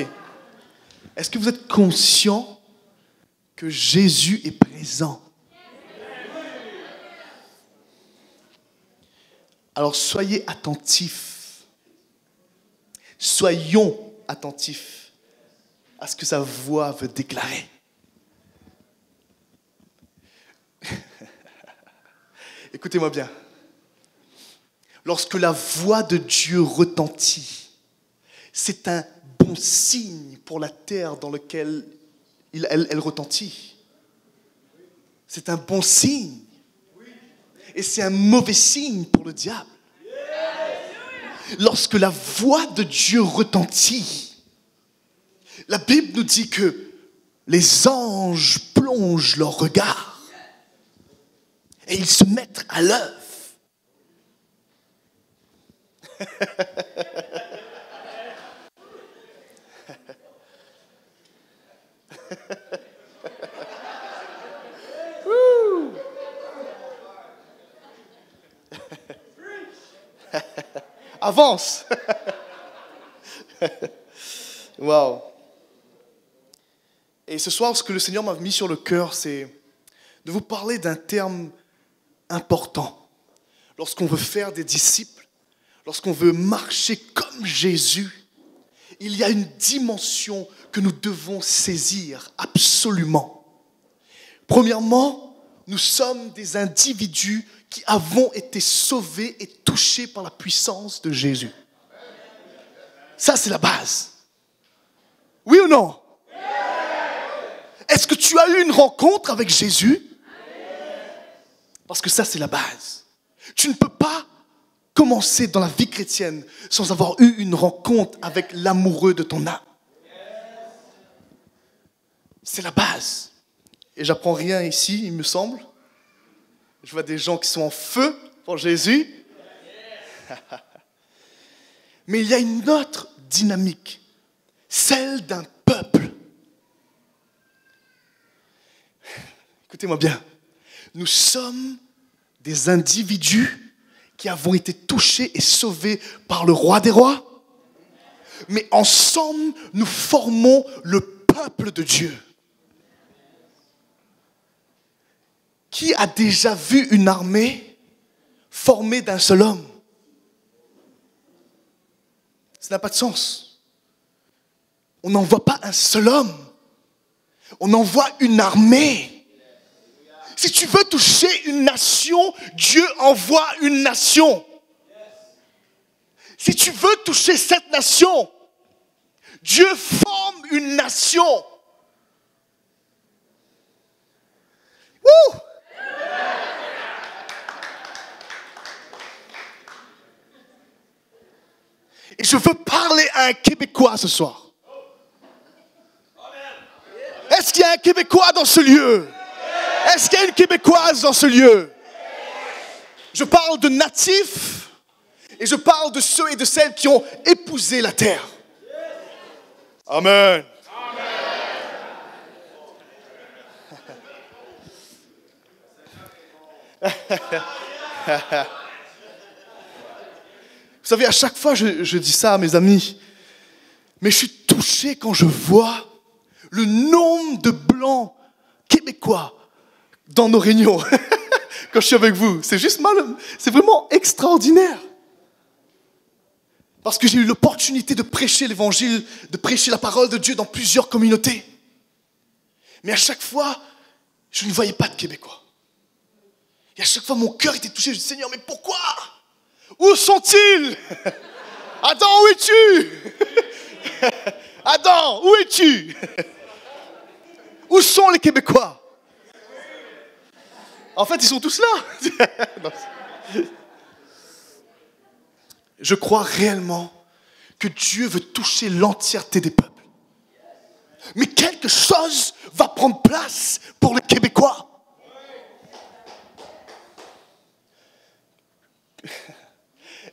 Est-ce que vous êtes conscient que Jésus est présent? Alors, soyez attentifs. Soyons attentifs à ce que sa voix veut déclarer. Écoutez-moi bien. Lorsque la voix de Dieu retentit, c'est un bon signe pour la terre dans laquelle elle retentit. C'est un bon signe. Et c'est un mauvais signe pour le diable. Lorsque la voix de Dieu retentit, la Bible nous dit que les anges plongent leur regard et ils se mettent à l'œuvre. Avance. Waouh. Et ce soir, ce que le Seigneur m'a mis sur le cœur, c'est de vous parler d'un terme important. Lorsqu'on veut faire des disciples, lorsqu'on veut marcher comme Jésus, il y a une dimension que nous devons saisir absolument. Premièrement, nous sommes des individus qui avons été sauvés et touchés par la puissance de Jésus. Ça, c'est la base. Oui ou non? Est-ce que tu as eu une rencontre avec Jésus? Parce que ça, c'est la base. Tu ne peux pas commencer dans la vie chrétienne sans avoir eu une rencontre avec l'amoureux de ton âme. C'est la base. Et j'apprends rien ici, il me semble. Je vois des gens qui sont en feu pour Jésus. Mais il y a une autre dynamique, celle d'un peuple. Écoutez-moi bien. Nous sommes des individus qui avons été touchés et sauvés par le roi des rois. Mais ensemble, nous formons le peuple de Dieu. Qui a déjà vu une armée formée d'un seul homme? Ça n'a pas de sens. On n'envoie pas un seul homme. On envoie une armée. Si tu veux toucher une nation, Dieu envoie une nation. Si tu veux toucher cette nation, Dieu forme une nation. Wouh! Et je veux parler à un Québécois ce soir. Est-ce qu'il y a un Québécois dans ce lieu? Est-ce qu'il y a une Québécoise dans ce lieu? Je parle de natifs et je parle de ceux et de celles qui ont épousé la terre. Amen. Vous savez, à chaque fois, je dis ça à mes amis, mais je suis touché quand je vois le nombre de blancs québécois dans nos réunions. Quand je suis avec vous, c'est vraiment extraordinaire. Parce que j'ai eu l'opportunité de prêcher l'évangile, de prêcher la parole de Dieu dans plusieurs communautés. Mais à chaque fois, je ne voyais pas de Québécois. Et à chaque fois, mon cœur était touché. Je dis, Seigneur, mais pourquoi? Où sont-ils? Adam, où es-tu? Adam, où es-tu? Où sont les Québécois? En fait, ils sont tous là. Je crois réellement que Dieu veut toucher l'entièreté des peuples. Mais quelque chose va prendre place pour les Québécois.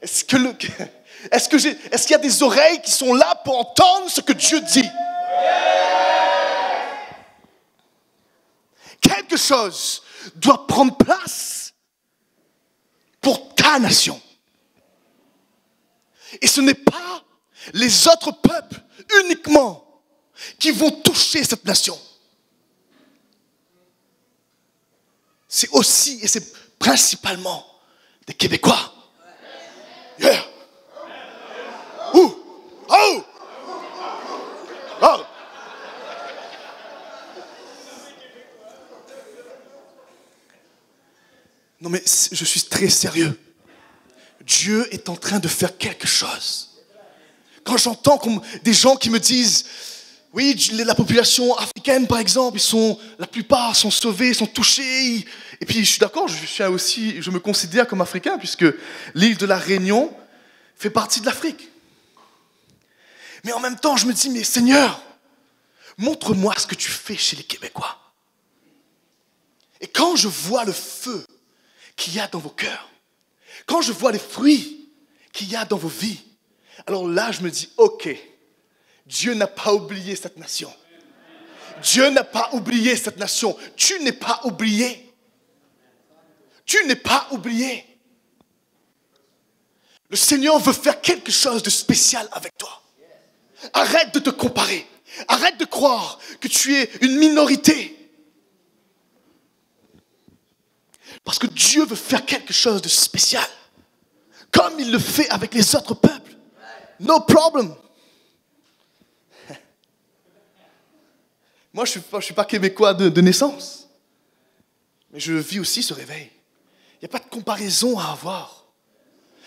Est-ce qu'il y a des oreilles qui sont là pour entendre ce que Dieu dit? Quelque chose doit prendre place pour ta nation. Et ce n'est pas les autres peuples uniquement qui vont toucher cette nation. C'est aussi et c'est principalement des Québécois. Yeah. Ouh. Oh. Oh. Non mais je suis très sérieux. Dieu est en train de faire quelque chose. Quand j'entends des gens qui me disent, oui, la population africaine par exemple, la plupart sont sauvés, sont touchés. Et puis je suis d'accord, je me considère comme africain puisque l'île de la Réunion fait partie de l'Afrique. Mais en même temps, je me dis, mais Seigneur, montre-moi ce que tu fais chez les Québécois. Et quand je vois le feu qu'il y a dans vos cœurs, quand je vois les fruits qu'il y a dans vos vies, alors là, je me dis, ok, Dieu n'a pas oublié cette nation. Dieu n'a pas oublié cette nation. Tu n'es pas oublié. Tu n'es pas oublié. Le Seigneur veut faire quelque chose de spécial avec toi. Arrête de te comparer. Arrête de croire que tu es une minorité. Parce que Dieu veut faire quelque chose de spécial. Comme il le fait avec les autres peuples. No problem. Moi, je ne suis pas québécois de naissance. Mais je vis aussi ce réveil. Il n'y a pas de comparaison à avoir.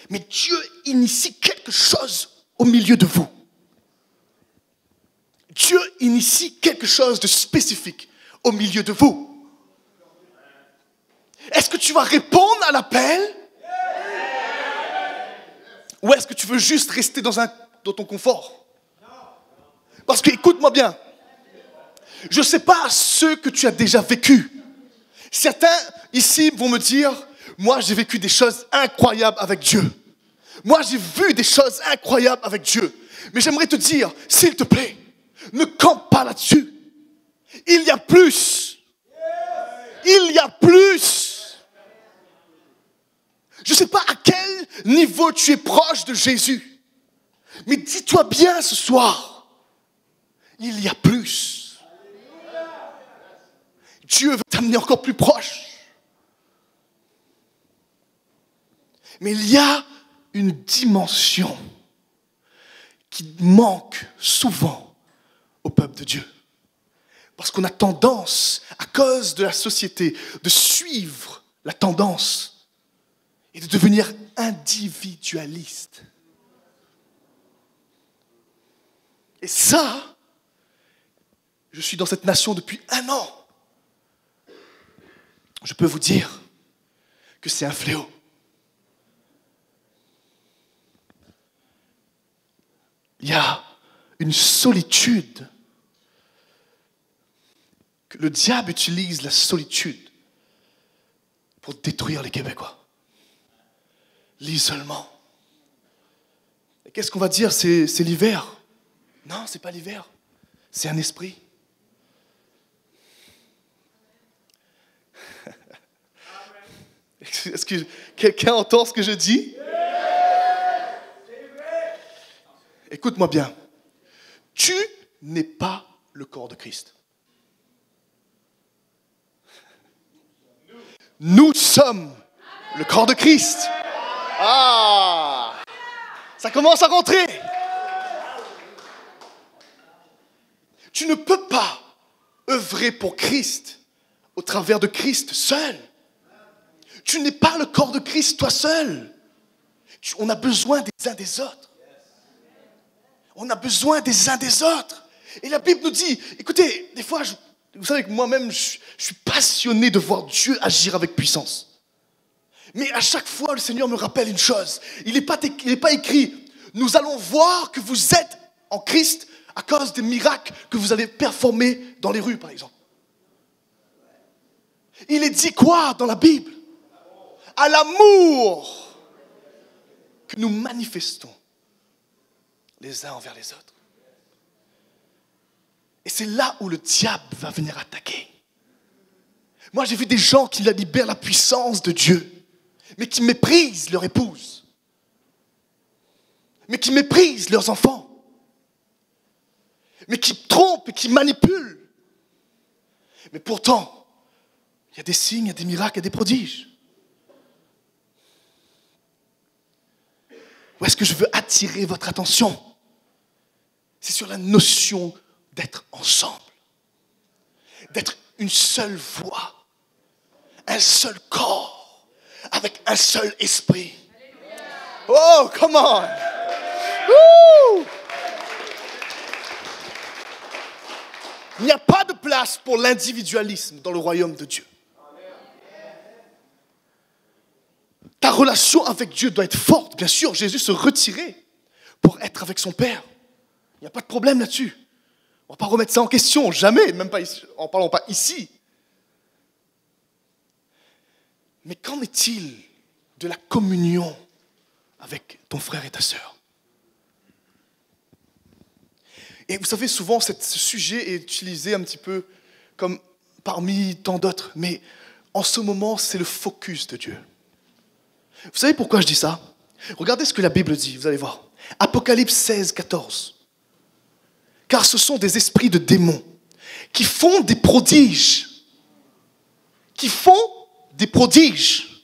Mais Dieu initie quelque chose au milieu de vous. Dieu initie quelque chose de spécifique au milieu de vous. Est-ce que tu vas répondre à l'appel? Ou est-ce que tu veux juste rester dans ton confort? Parce que, écoute-moi bien, je ne sais pas ce que tu as déjà vécu. Certains ici vont me dire, moi j'ai vécu des choses incroyables avec Dieu. Moi j'ai vu des choses incroyables avec Dieu. Mais j'aimerais te dire, s'il te plaît, ne campe pas là-dessus. Il y a plus. Il y a plus. Je ne sais pas à quel niveau tu es proche de Jésus. Mais dis-toi bien ce soir, il y a plus. Dieu veut t'amener encore plus proche. Mais il y a une dimension qui manque souvent au peuple de Dieu. Parce qu'on a tendance, à cause de la société, de suivre la tendance et de devenir individualiste. Et ça, je suis dans cette nation depuis 1 an. Je peux vous dire que c'est un fléau. Il y a une solitude. Que le diable utilise la solitude pour détruire les Québécois. L'isolement. Et qu'est-ce qu'on va dire? C'est l'hiver. Non, c'est pas l'hiver. C'est un esprit. Est-ce que quelqu'un entend ce que je dis? Écoute-moi bien. Tu n'es pas le corps de Christ. Nous sommes le corps de Christ. Ah! Ça commence à rentrer. Tu ne peux pas œuvrer pour Christ au travers de Christ seul. Tu n'es pas le corps de Christ toi seul. On a besoin des uns des autres. On a besoin des uns des autres. Et la Bible nous dit, écoutez, des fois, vous savez que moi-même, je suis passionné de voir Dieu agir avec puissance. Mais à chaque fois, le Seigneur me rappelle une chose. Il n'est pas écrit, nous allons voir que vous êtes en Christ à cause des miracles que vous allez performer dans les rues, par exemple. Il est dit quoi dans la Bible? À l'amour que nous manifestons les uns envers les autres. Et c'est là où le diable va venir attaquer. Moi, j'ai vu des gens qui libèrent la puissance de Dieu, mais qui méprisent leur épouse, mais qui méprisent leurs enfants, mais qui trompent et qui manipulent. Mais pourtant, il y a des signes, il y a des miracles, il y a des prodiges. Où est-ce que je veux attirer votre attention? C'est sur la notion d'être ensemble, d'être une seule voix, un seul corps, avec un seul esprit. Oh, come on! Woo! Il n'y a pas de place pour l'individualisme dans le royaume de Dieu. Ta relation avec Dieu doit être forte. Bien sûr, Jésus se retirait pour être avec son Père. Il n'y a pas de problème là-dessus. On ne va pas remettre ça en question, jamais, même pas ici, en parlant pas ici. Mais qu'en est-il de la communion avec ton frère et ta sœur? Et vous savez, souvent, ce sujet est utilisé un petit peu comme parmi tant d'autres, mais en ce moment, c'est le focus de Dieu. Vous savez pourquoi je dis ça? Regardez ce que la Bible dit, vous allez voir. Apocalypse 16, 14. Car ce sont des esprits de démons qui font des prodiges. Qui font des prodiges.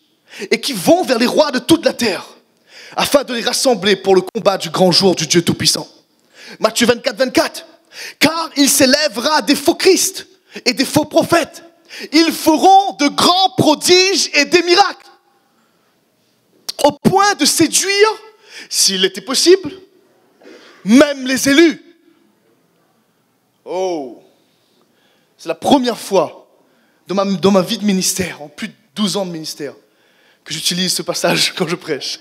Et qui vont vers les rois de toute la terre. Afin de les rassembler pour le combat du grand jour du Dieu Tout-Puissant. Matthieu 24, 24. Car il s'élèvera des faux Christ et des faux prophètes. Ils feront de grands prodiges et des miracles. Au point de séduire, s'il était possible, même les élus. Oh, c'est la première fois dans ma vie de ministère, en plus de 12 ans de ministère, que j'utilise ce passage quand je prêche.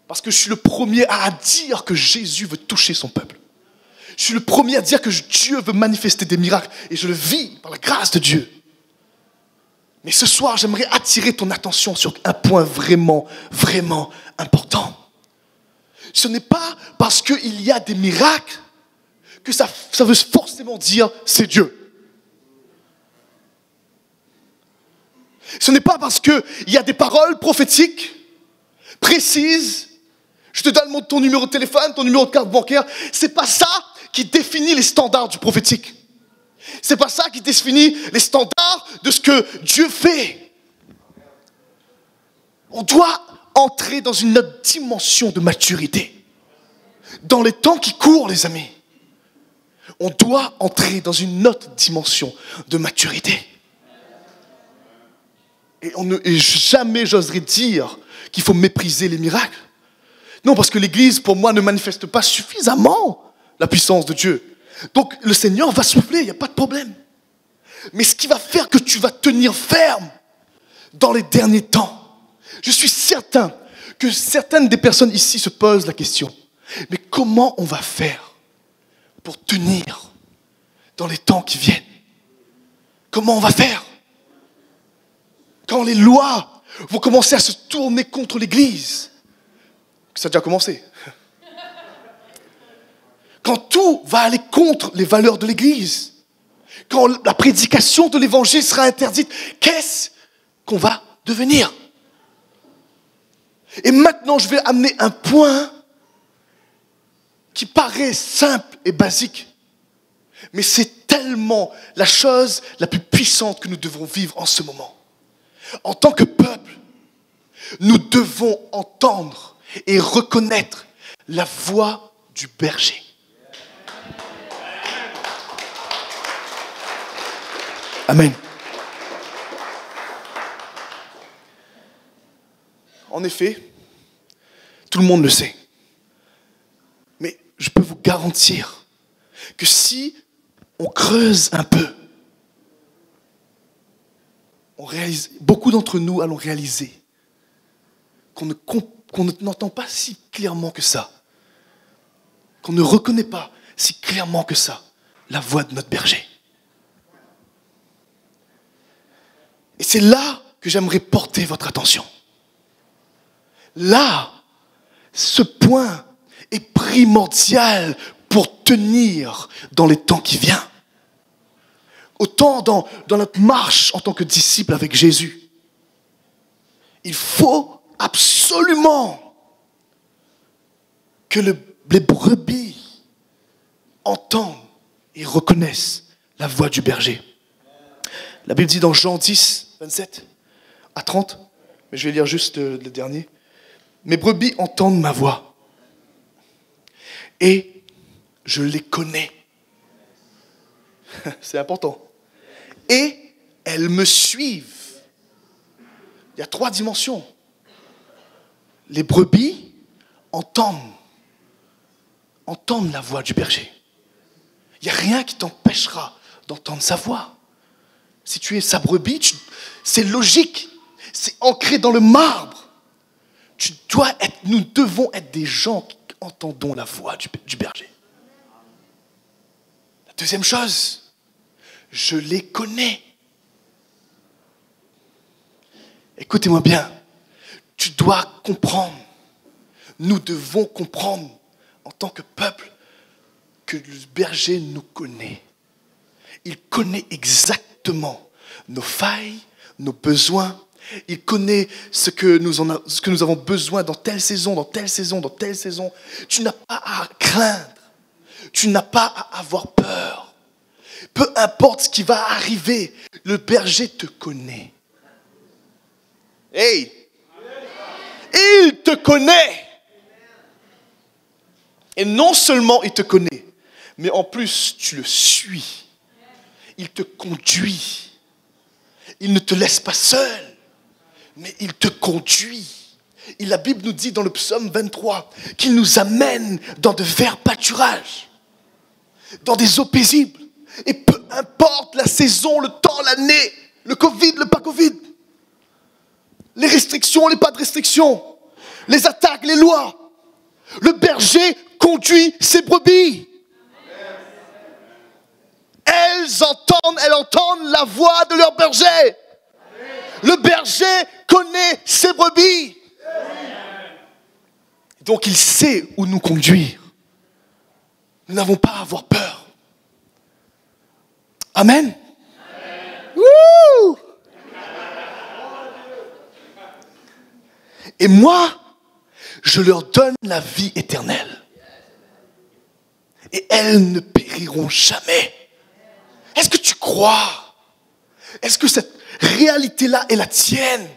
Parce que je suis le premier à dire que Jésus veut toucher son peuple. Je suis le premier à dire que Dieu veut manifester des miracles. Et je le vis par la grâce de Dieu. Mais ce soir, j'aimerais attirer ton attention sur un point vraiment, vraiment important. Ce n'est pas parce qu'il y a des miracles que ça veut forcément dire c'est Dieu. Ce n'est pas parce qu'il y a des paroles prophétiques précises. Je te donne ton numéro de téléphone, ton numéro de carte bancaire. C'est pas ça qui définit les standards du prophétique. C'est pas ça qui définit les standards de ce que Dieu fait. On doit entrer dans une autre dimension de maturité. Dans les temps qui courent, les amis, on doit entrer dans une autre dimension de maturité. Et jamais j'oserais dire qu'il faut mépriser les miracles. Non, parce que l'Église, pour moi, ne manifeste pas suffisamment la puissance de Dieu. Donc, le Seigneur va souffler, il n'y a pas de problème. Mais ce qui va faire que tu vas tenir ferme dans les derniers temps, je suis certain que certaines des personnes ici se posent la question. Mais comment on va faire pour tenir dans les temps qui viennent? Comment on va faire? Quand les lois vont commencer à se tourner contre l'Église, ça a déjà commencé. Quand tout va aller contre les valeurs de l'Église, quand la prédication de l'Évangile sera interdite, qu'est-ce qu'on va devenir? Et maintenant, je vais amener un point qui paraît simple et basique, mais c'est tellement la chose la plus puissante que nous devons vivre en ce moment. En tant que peuple, nous devons entendre et reconnaître la voix du berger. Amen. En effet, tout le monde le sait. Mais je peux vous garantir que si on creuse un peu, beaucoup d'entre nous allons réaliser qu'on n'entend pas si clairement que ça, qu'on ne reconnaît pas si clairement que ça la voix de notre berger. Et c'est là que j'aimerais porter votre attention. Là, ce point est primordial pour tenir dans les temps qui viennent. Autant dans notre marche en tant que disciple avec Jésus, il faut absolument que les brebis entendent et reconnaissent la voix du berger. La Bible dit dans Jean 10, 27 à 30, mais je vais lire juste le dernier. Mes brebis entendent ma voix et je les connais. C'est important. Et elles me suivent. Il y a 3 dimensions. Les brebis entendent la voix du berger. Il n'y a rien qui t'empêchera d'entendre sa voix. Si tu es sa brebis, c'est logique. C'est ancré dans le marbre. Nous devons être des gens qui entendons la voix du berger. La deuxième chose, je les connais. Écoutez-moi bien. Tu dois comprendre. Nous devons comprendre en tant que peuple que le berger nous connaît. Il connaît exactement nos failles, nos besoins. Il connaît ce que nous avons besoin dans telle saison, dans telle saison, dans telle saison. Tu n'as pas à craindre. Tu n'as pas à avoir peur. Peu importe ce qui va arriver, le berger te connaît. Hey! Il te connaît. Et non seulement il te connaît, mais en plus tu le suis. Il te conduit. Il ne te laisse pas seul, mais il te conduit. Et la Bible nous dit dans le psaume 23 qu'il nous amène dans de verts pâturages, dans des eaux paisibles. Et peu importe la saison, le temps, l'année, le Covid, le pas Covid, les restrictions, les pas de restrictions, les attaques, les lois, le berger conduit ses brebis. Elles entendent la voix de leur berger. Le berger connaît ses brebis. Donc il sait où nous conduire. Nous n'avons pas à avoir peur. Amen. Wouh! Et moi, je leur donne la vie éternelle. Et elles ne périront jamais. Est-ce que tu crois? Est-ce que cette réalité-là est la tienne?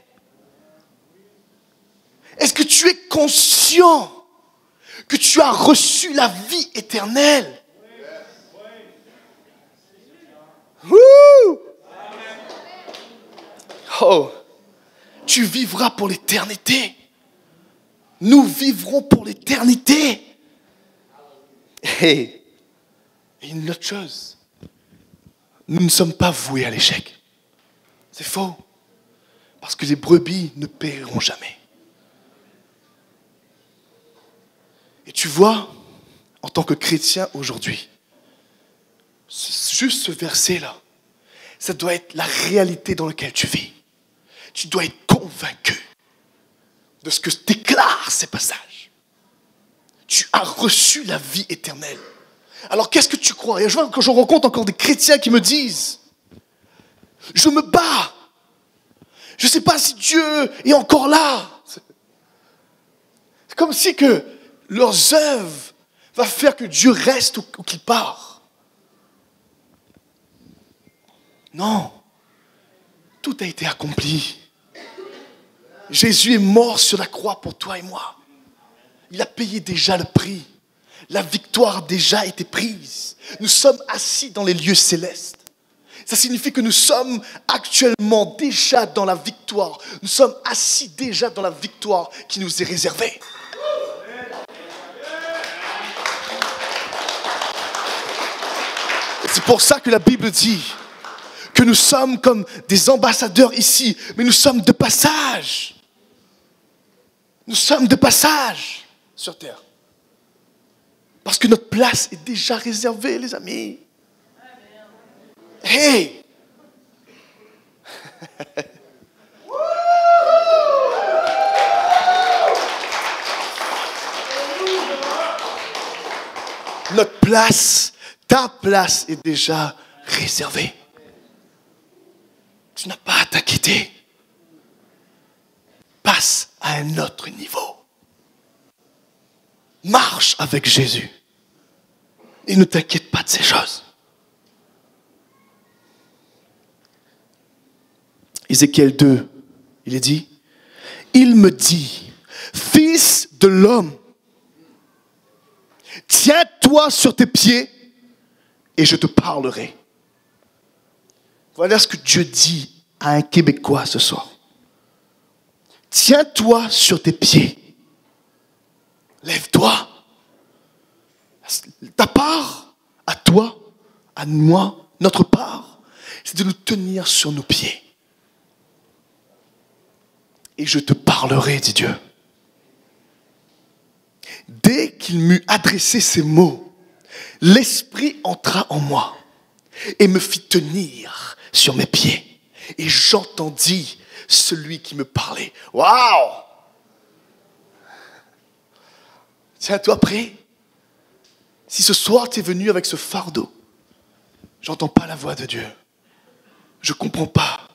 Est-ce que tu es conscient que tu as reçu la vie éternelle? Wouh! Oh, tu vivras pour l'éternité. Nous vivrons pour l'éternité. Et une autre chose, nous ne sommes pas voués à l'échec. C'est faux. Parce que les brebis ne périront jamais. Et tu vois, en tant que chrétien aujourd'hui, juste ce verset-là, ça doit être la réalité dans laquelle tu vis. Tu dois être convaincu de ce que déclarent ces passages. Tu as reçu la vie éternelle. Alors qu'est-ce que tu crois? Et je vois que je rencontre encore des chrétiens qui me disent, je me bats. Je ne sais pas si Dieu est encore là. C'est comme si que leurs œuvres vont faire que Dieu reste ou qu'il part. Non. Tout a été accompli. Jésus est mort sur la croix pour toi et moi. Il a payé déjà le prix. La victoire a déjà été prise. Nous sommes assis dans les lieux célestes. Ça signifie que nous sommes actuellement déjà dans la victoire. Nous sommes assis déjà dans la victoire qui nous est réservée. C'est pour ça que la Bible dit que nous sommes comme des ambassadeurs ici, mais nous sommes de passage. Nous sommes de passage sur terre. Parce que notre place est déjà réservée, les amis. Hey! Notre place, ta place est déjà réservée. Tu n'as pas à t'inquiéter. Passe à un autre niveau. Marche avec Jésus. Et ne t'inquiète pas de ces choses. Ézéchiel 2, il est dit, il me dit, fils de l'homme, tiens-toi sur tes pieds et je te parlerai. Voilà ce que Dieu dit à un Québécois ce soir. Tiens-toi sur tes pieds. Lève-toi. Ta part, à toi, à moi, notre part, c'est de nous tenir sur nos pieds. Et je te parlerai, dit Dieu. Dès qu'il m'eut adressé ces mots, l'Esprit entra en moi et me fit tenir sur mes pieds. Et j'entendis celui qui me parlait. Waouh! Tiens-toi prêt. Si ce soir tu es venu avec ce fardeau, j'entends pas la voix de Dieu. Je comprends pas.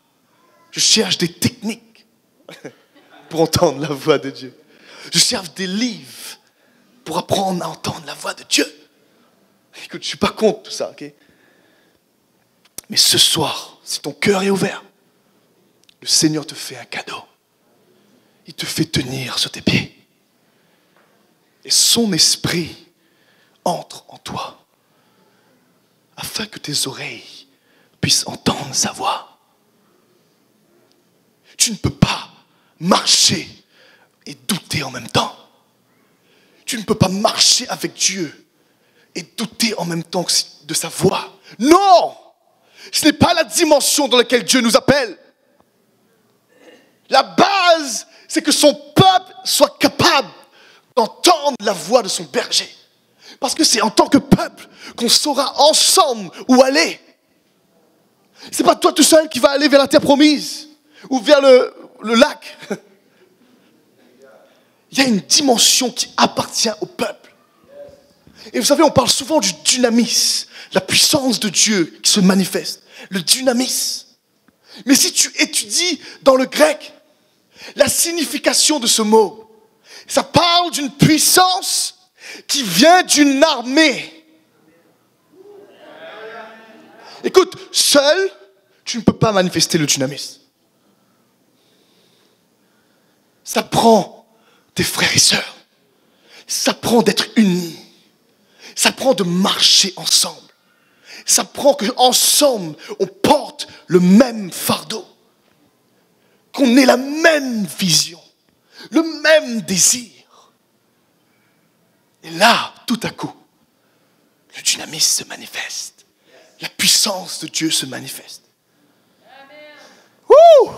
Je cherche des techniques. pour entendre la voix de Dieu. Je cherche des livres pour apprendre à entendre la voix de Dieu. Écoute, je ne suis pas contre tout ça, ok? Mais ce soir, si ton cœur est ouvert, le Seigneur te fait un cadeau. Il te fait tenir sur tes pieds. Et son esprit entre en toi afin que tes oreilles puissent entendre sa voix. Tu ne peux pas marcher et douter en même temps. Tu ne peux pas marcher avec Dieu et douter en même temps de sa voix. Non! Ce n'est pas la dimension dans laquelle Dieu nous appelle. La base, c'est que son peuple soit capable d'entendre la voix de son berger. Parce que c'est en tant que peuple qu'on saura ensemble où aller. C'est pas toi tout seul qui va aller vers la terre promise ou vers le lac. Il y a une dimension qui appartient au peuple. Et vous savez, on parle souvent du dynamisme, la puissance de Dieu qui se manifeste. Le dynamisme. Mais si tu étudies dans le grec la signification de ce mot, ça parle d'une puissance qui vient d'une armée. Écoute, seul, tu ne peux pas manifester le dynamisme. Ça prend des frères et sœurs. Ça prend d'être unis. Ça prend de marcher ensemble. Ça prend qu'ensemble, on porte le même fardeau. Qu'on ait la même vision, le même désir. Et là, tout à coup, le dynamisme se manifeste. La puissance de Dieu se manifeste. Wouh!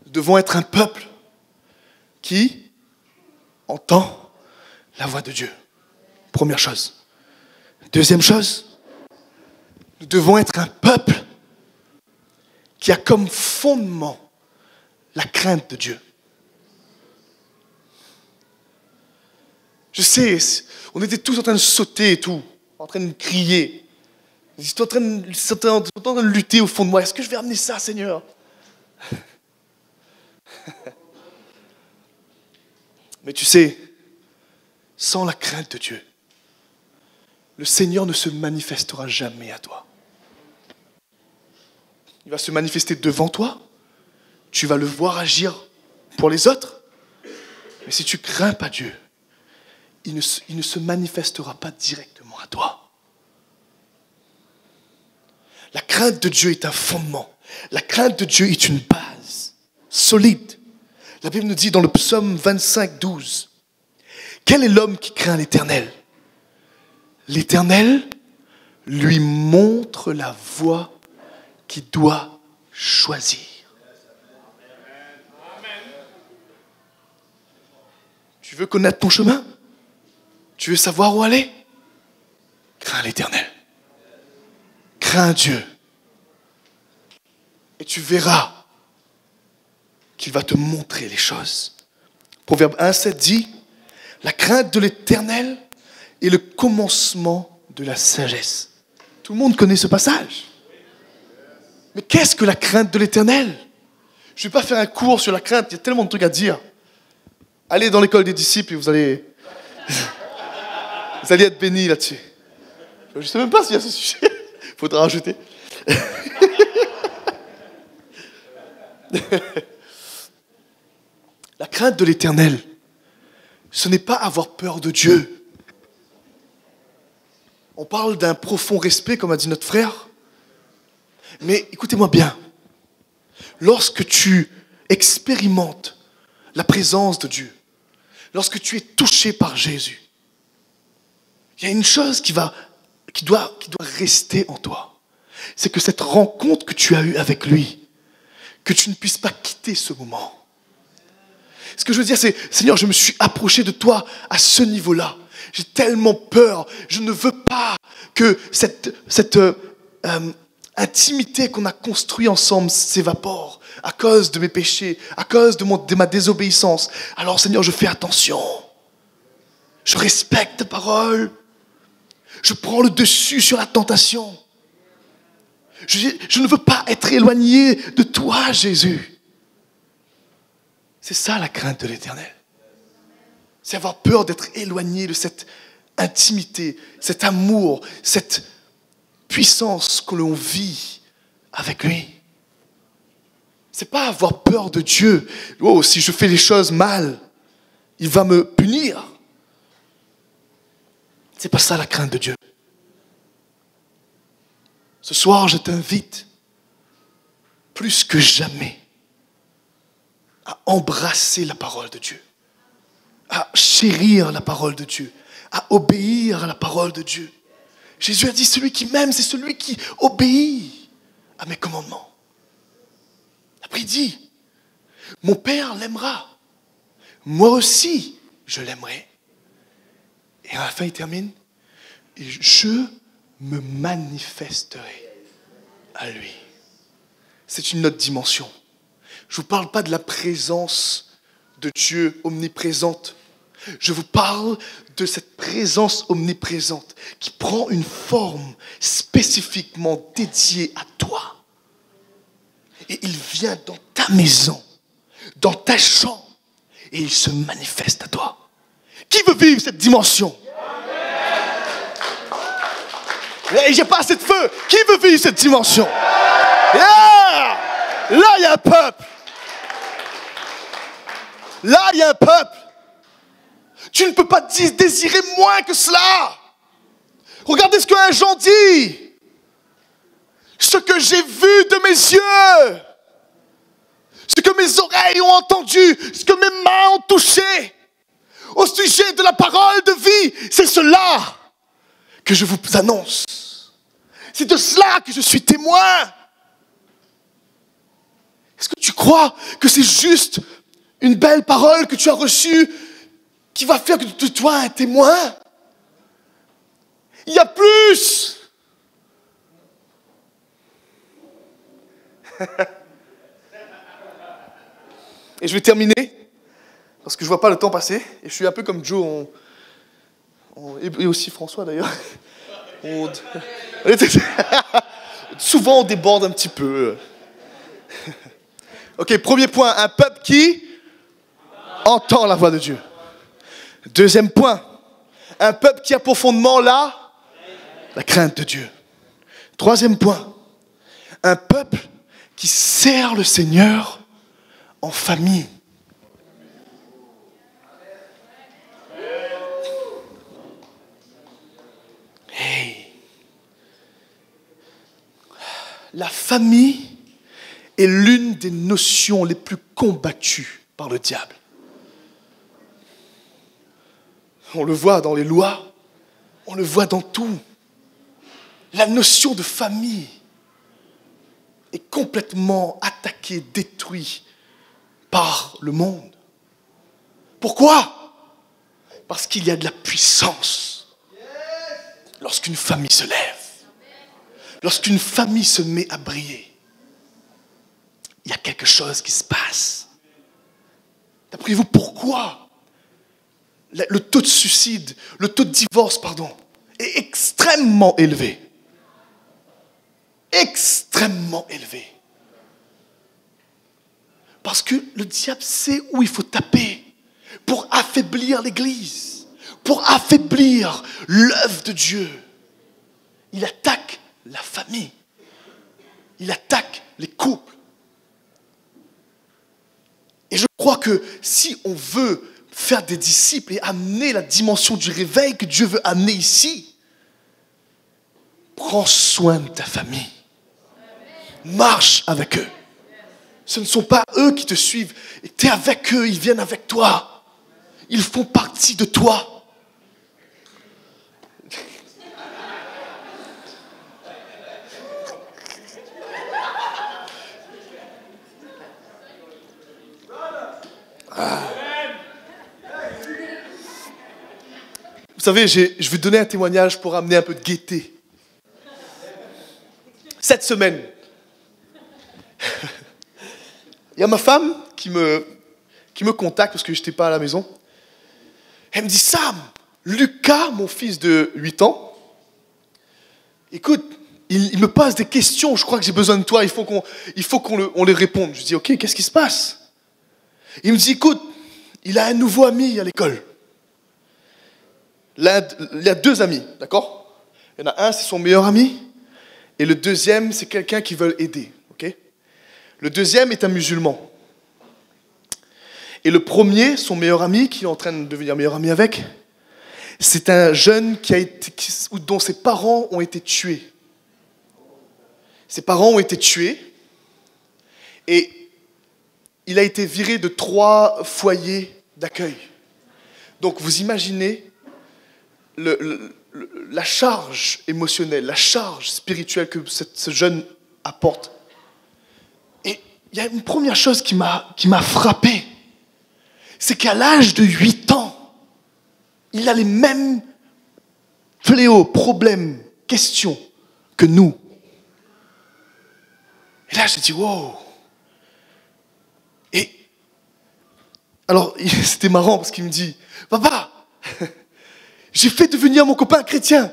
Nous devons être un peuple qui entend la voix de Dieu. Première chose. Deuxième chose, nous devons être un peuple qui a comme fondement la crainte de Dieu. Je sais, on était tous en train de sauter et tout, en train de crier. Ils étaient en train de lutter au fond de moi. Est-ce que je vais amener ça, Seigneur? Mais tu sais, sans la crainte de Dieu, le Seigneur ne se manifestera jamais à toi. Il va se manifester devant toi, tu vas le voir agir pour les autres, mais si tu ne crains pas Dieu, il ne se manifestera pas directement à toi. La crainte de Dieu est un fondement. La crainte de Dieu est une base solide. La Bible nous dit dans le psaume 25, 12, « Quel est l'homme qui craint l'Éternel? L'Éternel lui montre la voie qu'il doit choisir. » Tu veux connaître ton chemin? Tu veux savoir où aller? Crains l'Éternel. Crains Dieu. Et tu verras qu'il va te montrer les choses. Proverbe 1,7 dit, « La crainte de l'Éternel est le commencement de la sagesse. » Tout le monde connaît ce passage. Mais qu'est-ce que la crainte de l'Éternel? Je ne vais pas faire un cours sur la crainte, il y a tellement de trucs à dire. Allez dans l'école des disciples et vous allez être bénis là-dessus. Je ne sais même pas s'il y a ce sujet. Il faudra rajouter. La crainte de l'Éternel, ce n'est pas avoir peur de Dieu. On parle d'un profond respect, comme a dit notre frère. Mais écoutez-moi bien. Lorsque tu expérimentes la présence de Dieu, lorsque tu es touché par Jésus, il y a une chose qui doit rester en toi. C'est que cette rencontre que tu as eue avec lui, que tu ne puisses pas quitter ce moment. Ce que je veux dire, c'est, Seigneur, je me suis approché de toi à ce niveau-là. J'ai tellement peur. Je ne veux pas que cette intimité qu'on a construite ensemble s'évapore à cause de mes péchés, à cause de ma désobéissance. Alors, Seigneur, je fais attention. Je respecte ta parole. Je prends le dessus sur la tentation. Je ne veux pas être éloigné de toi, Jésus. C'est ça la crainte de l'Éternel. C'est avoir peur d'être éloigné de cette intimité, cet amour, cette puissance que l'on vit avec lui. C'est pas avoir peur de Dieu. Oh, si je fais les choses mal, il va me punir. C'est pas ça la crainte de Dieu. Ce soir, je t'invite plus que jamais à embrasser la parole de Dieu, à chérir la parole de Dieu, à obéir à la parole de Dieu. Jésus a dit, celui qui m'aime, c'est celui qui obéit à mes commandements. Après, il dit, mon Père l'aimera. Moi aussi, je l'aimerai. Et à la fin, il termine, et je me manifesterai à lui. C'est une autre dimension. Je ne vous parle pas de la présence de Dieu omniprésente. Je vous parle de cette présence omniprésente qui prend une forme spécifiquement dédiée à toi. Et il vient dans ta maison, dans ta chambre, et il se manifeste à toi. Qui veut vivre cette dimension? Et j'ai pas assez de feu. Qui veut vivre cette dimension? Yeah! Là, il y a un peuple. Là, il y a un peuple. Tu ne peux pas désirer moins que cela. Regardez ce que Jean dit. Ce que j'ai vu de mes yeux. Ce que mes oreilles ont entendu. Ce que mes mains ont touché. Au sujet de la parole de vie. C'est cela que je vous annonce. C'est de cela que je suis témoin. Est-ce que tu crois que c'est juste une belle parole que tu as reçue qui va faire de toi un témoin? Il y a plus. Et je vais terminer, parce que je ne vois pas le temps passer, et je suis un peu comme Joe, et aussi François d'ailleurs. Souvent on déborde un petit peu. Ok, premier point, un peuple qui entend la voix de Dieu. Deuxième point, un peuple qui a pour fondement la crainte de Dieu. Troisième point, un peuple qui sert le Seigneur en famille. Hey. La famille est l'une des notions les plus combattues par le diable. On le voit dans les lois, on le voit dans tout. La notion de famille est complètement attaquée, détruite par le monde. Pourquoi? Parce qu'il y a de la puissance lorsqu'une famille se lève, lorsqu'une famille se met à briller. Il y a quelque chose qui se passe. D'après vous, pourquoi le taux de suicide, le taux de divorce, est extrêmement élevé? Extrêmement élevé. Parce que le diable sait où il faut taper pour affaiblir l'Église, pour affaiblir l'œuvre de Dieu. Il attaque la famille. Il attaque les couples. Et je crois que si on veut faire des disciples et amener la dimension du réveil que Dieu veut amener ici, prends soin de ta famille. Marche avec eux. Ce ne sont pas eux qui te suivent. Tu es avec eux, ils viennent avec toi. Ils font partie de toi. Vous savez, je vais donner un témoignage pour amener un peu de gaieté. Cette semaine, il y a ma femme qui me contacte parce que je n'étais pas à la maison. Elle me dit, Sam, Lucas, mon fils de 8 ans, écoute, il me pose des questions, je crois que j'ai besoin de toi, il faut qu'on les réponde. Je dis, ok, qu'est-ce qui se passe? Il me dit, écoute, il a un nouveau ami à l'école. Il y a 2 amis, d'accord? Il y en a un, c'est son meilleur ami, et le deuxième, c'est quelqu'un qui veut aider, ok? Le deuxième est un musulman. Et le premier, son meilleur ami, qui est en train de devenir meilleur ami avec, c'est un jeune dont ses parents ont été tués. Ses parents ont été tués, et il a été viré de 3 foyers d'accueil. Donc vous imaginez la charge émotionnelle, la charge spirituelle que ce jeune apporte. Et il y a une première chose qui m'a frappé, c'est qu'à l'âge de 8 ans, il a les mêmes fléaux, problèmes, questions que nous. Et là, j'ai dit, wow. Et alors, c'était marrant parce qu'il me dit, papa, j'ai fait devenir mon copain chrétien.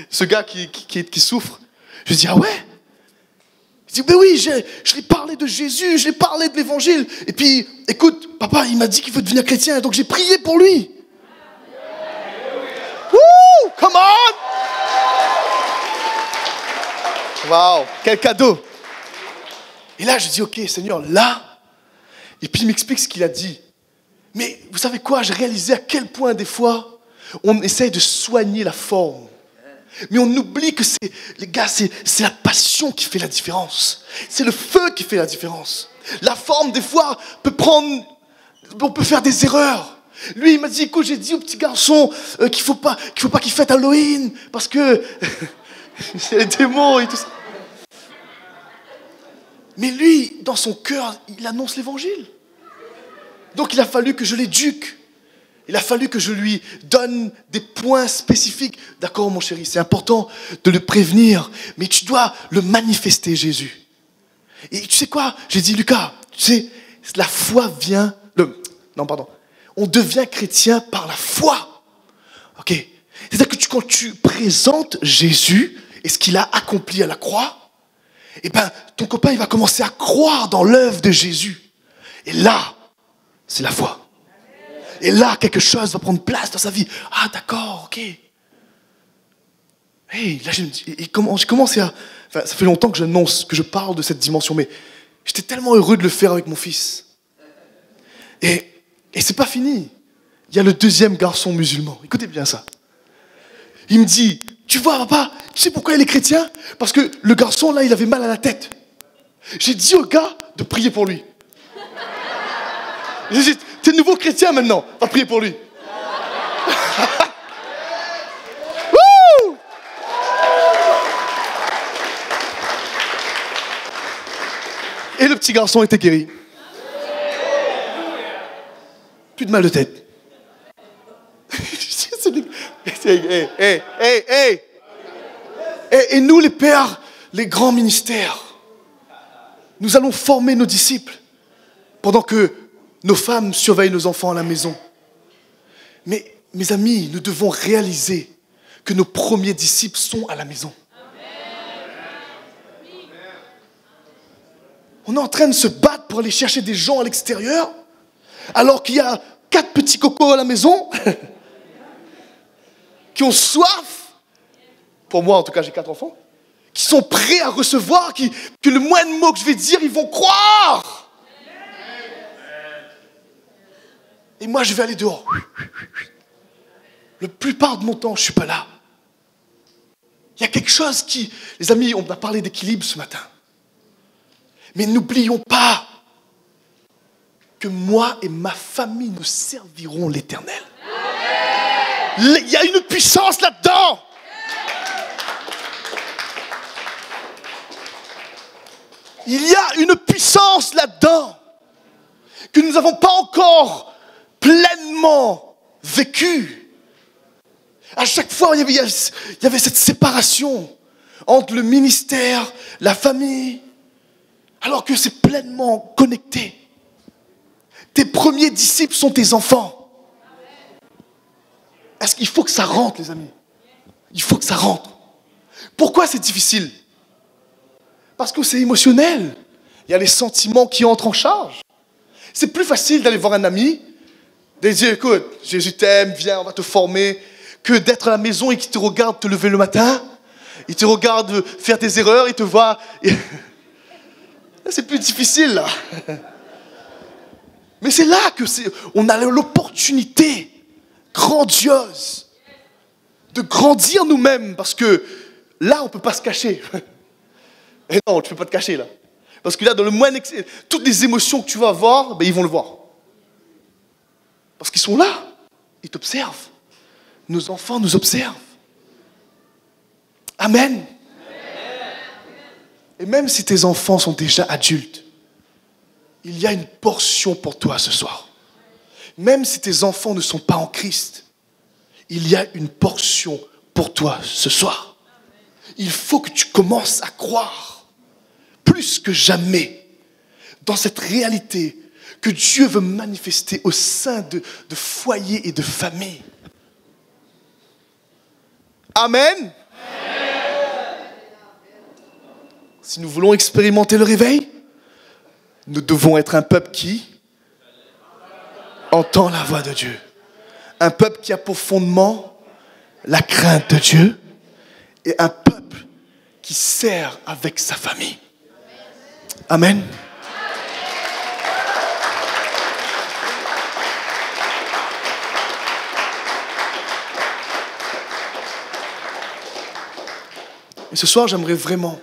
Ce gars qui souffre. Je dis, ah ouais? Il dit, ben oui, je lui ai parlé de Jésus, je lui ai parlé de l'évangile. Et puis, écoute, papa, il m'a dit qu'il veut devenir chrétien, donc j'ai prié pour lui. Wouh, come on! Waouh, quel cadeau! Et là, je dis, ok, Seigneur, là. Et puis, il m'explique ce qu'il a dit. Mais vous savez quoi? J'ai réalisé à quel point, des fois, on essaye de soigner la forme. Mais on oublie que les gars, c'est la passion qui fait la différence. C'est le feu qui fait la différence. La forme, des fois, on peut faire des erreurs. Lui, il m'a dit, écoute, j'ai dit au petit garçon qu'il faut pas qu'il fête Halloween parce que c'est les démons et tout ça. Mais lui, dans son cœur, il annonce l'évangile. Donc il a fallu que je l'éduque. Il a fallu que je lui donne des points spécifiques. D'accord, mon chéri, c'est important de le prévenir, mais tu dois le manifester, Jésus. Et tu sais quoi? J'ai dit, Lucas, tu sais, la foi vient... On devient chrétien par la foi. Ok? C'est-à-dire que quand tu présentes Jésus et ce qu'il a accompli à la croix, eh ben, ton copain, il va commencer à croire dans l'œuvre de Jésus. Et là, c'est la foi. Et là, quelque chose va prendre place dans sa vie. Ah, d'accord, ok. Hey, là, j'ai commencé à... Enfin, ça fait longtemps que j'annonce, que je parle de cette dimension, mais j'étais tellement heureux de le faire avec mon fils. Et c'est pas fini. Il y a le deuxième garçon musulman. Écoutez bien ça. Il me dit, tu vois, papa, tu sais pourquoi il est chrétien? Parce que le garçon, là, il avait mal à la tête. J'ai dit au gars de prier pour lui. J'ai dit, t'es nouveau chrétien maintenant, va prier pour lui. Et le petit garçon était guéri. Plus de mal de tête. Et nous, les pères, les grands ministères, nous allons former nos disciples pendant que nos femmes surveillent nos enfants à la maison. Mais, mes amis, nous devons réaliser que nos premiers disciples sont à la maison. On est en train de se battre pour aller chercher des gens à l'extérieur, alors qu'il y a 4 petits cocos à la maison qui ont soif. Pour moi, en tout cas, j'ai 4 enfants. Qui sont prêts à recevoir, que le moindre mot que je vais dire, ils vont croire. Et moi, je vais aller dehors. La plupart de mon temps, je ne suis pas là. Il y a quelque chose qui... Les amis, on a parlé d'équilibre ce matin. Mais n'oublions pas que moi et ma famille, nous servirons l'Éternel. Il y a une puissance là-dedans. Il y a une puissance là-dedans que nous n'avons pas encore pleinement vécue. À chaque fois, il y avait cette séparation entre le ministère, la famille, alors que c'est pleinement connecté. Tes premiers disciples sont tes enfants. qu'il faut que ça rentre, les amis. Il faut que ça rentre. Pourquoi c'est difficile? Parce que c'est émotionnel. Il y a les sentiments qui entrent en charge. C'est plus facile d'aller voir un ami, de dire, écoute, Jésus t'aime, viens, on va te former, que d'être à la maison et qu'il te regarde te lever le matin, il te regarde faire des erreurs, il te voit. C'est plus difficile, là. Mais c'est là que on a l'opportunité grandiose de grandir nous-mêmes, parce que là, on ne peut pas se cacher. Et non, tu ne peux pas te cacher, là. Parce que là, dans le moyen toutes les émotions que tu vas avoir, ben, ils vont le voir. Parce qu'ils sont là. Ils t'observent. Nos enfants nous observent. Amen. Et même si tes enfants sont déjà adultes, il y a une portion pour toi ce soir. Même si tes enfants ne sont pas en Christ, il y a une portion pour toi ce soir. Il faut que tu commences à croire plus que jamais dans cette réalité que Dieu veut manifester au sein de foyers et de familles. Amen. Si nous voulons expérimenter le réveil, nous devons être un peuple qui entend la voix de Dieu. Un peuple qui a pour fondement la crainte de Dieu et un peuple qui sert avec sa famille. Amen. Et ce soir, j'aimerais vraiment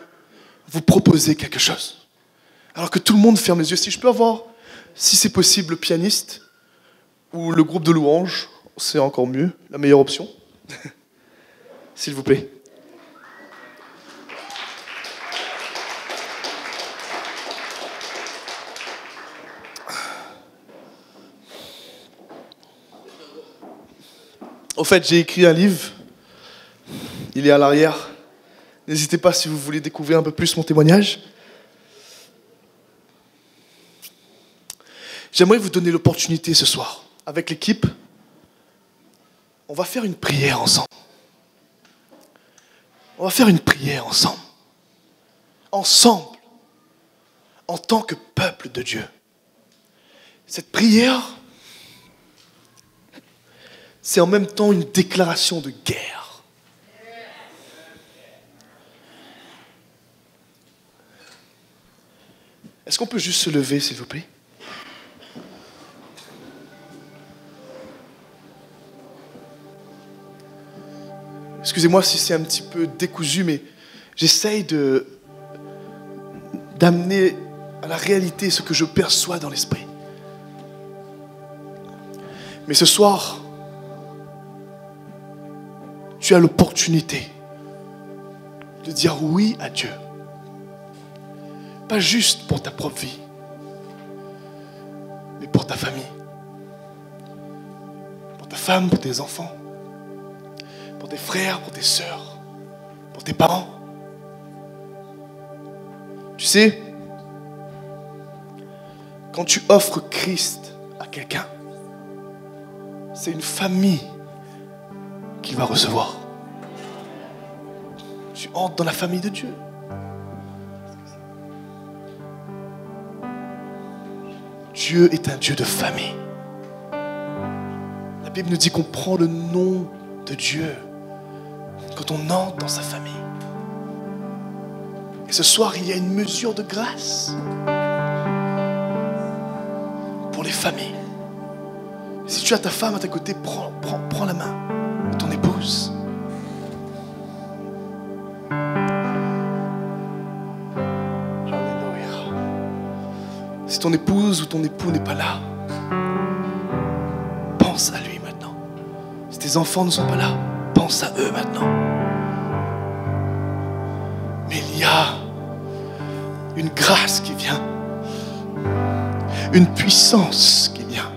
vous proposer quelque chose. Alors que tout le monde ferme les yeux, si je peux avoir, si c'est possible, le pianiste ou le groupe de louanges, c'est encore mieux, la meilleure option. S'il vous plaît. Au fait, j'ai écrit un livre. Il est à l'arrière. N'hésitez pas si vous voulez découvrir un peu plus mon témoignage. J'aimerais vous donner l'opportunité ce soir, avec l'équipe. On va faire une prière ensemble. On va faire une prière ensemble. Ensemble. En tant que peuple de Dieu. Cette prière, c'est en même temps une déclaration de guerre. Est-ce qu'on peut juste se lever, s'il vous plaît? Excusez-moi si c'est un petit peu décousu, mais j'essaye d'amener à la réalité ce que je perçois dans l'esprit. Mais ce soir, tu as l'opportunité de dire oui à Dieu. Pas juste pour ta propre vie, mais pour ta famille, pour ta femme, pour tes enfants, pour tes frères, pour tes sœurs, pour tes parents. Tu sais, quand tu offres Christ à quelqu'un, c'est une famille qu'il va recevoir. Tu entres dans la famille de Dieu. Dieu est un Dieu de famille. La Bible nous dit qu'on prend le nom de Dieu quand on entre dans sa famille. Et ce soir, il y a une mesure de grâce pour les familles. Si tu as ta femme à tes côtés, prends la main de ton épouse. Si ton épouse ou ton époux n'est pas là, pense à lui maintenant. Si tes enfants ne sont pas là, pense à eux maintenant. Mais il y a une grâce qui vient, une puissance qui vient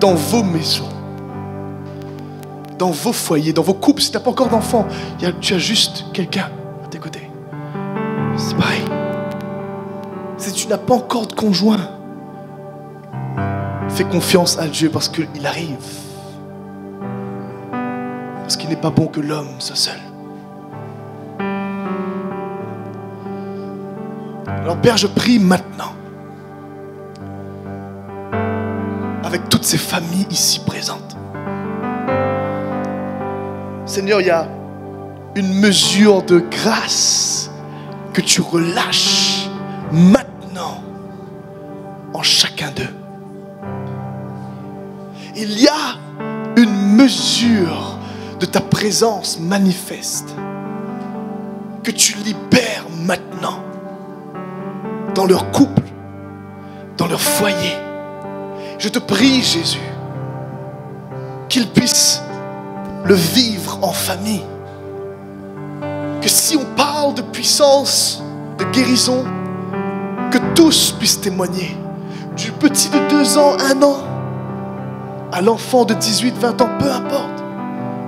dans vos maisons, dans vos foyers, dans vos couples. Si tu n'as pas encore d'enfants, tu as juste quelqu'un à tes côtés. C'est pareil. Si tu n'as pas encore de conjoint, fais confiance à Dieu parce qu'il arrive. Parce qu'il n'est pas bon que l'homme soit seul. Alors Père, je prie maintenant, avec toutes ces familles ici présentes. Seigneur, il y a une mesure de grâce que tu relâches maintenant en chacun d'eux. Il y a une mesure de ta présence manifeste que tu libères maintenant dans leur couple, dans leur foyer. Je te prie, Jésus, qu'ils puissent le vivre en famille. Que si on parle de puissance, de guérison, que tous puissent témoigner. Du petit de 2 ans, 1 an, à l'enfant de 18, 20 ans, peu importe,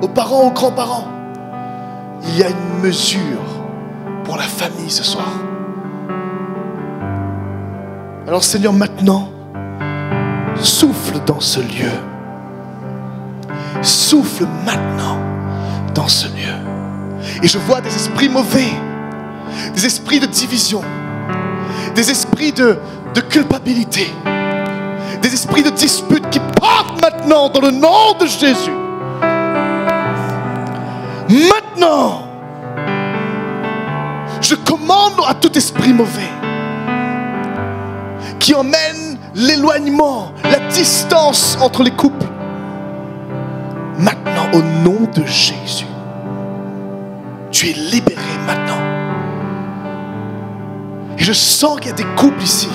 aux parents, aux grands-parents. Il y a une mesure pour la famille ce soir. Alors Seigneur, maintenant, souffle dans ce lieu. Souffle maintenant dans ce lieu. Et je vois des esprits mauvais, des esprits de division, des esprits de culpabilité, des esprits de dispute qui partent maintenant dans le nom de Jésus. Maintenant, je commande à tout esprit mauvais qui emmène l'éloignement, la distance entre les couples. Maintenant, au nom de Jésus, tu es libéré maintenant. Et je sens qu'il y a des couples ici.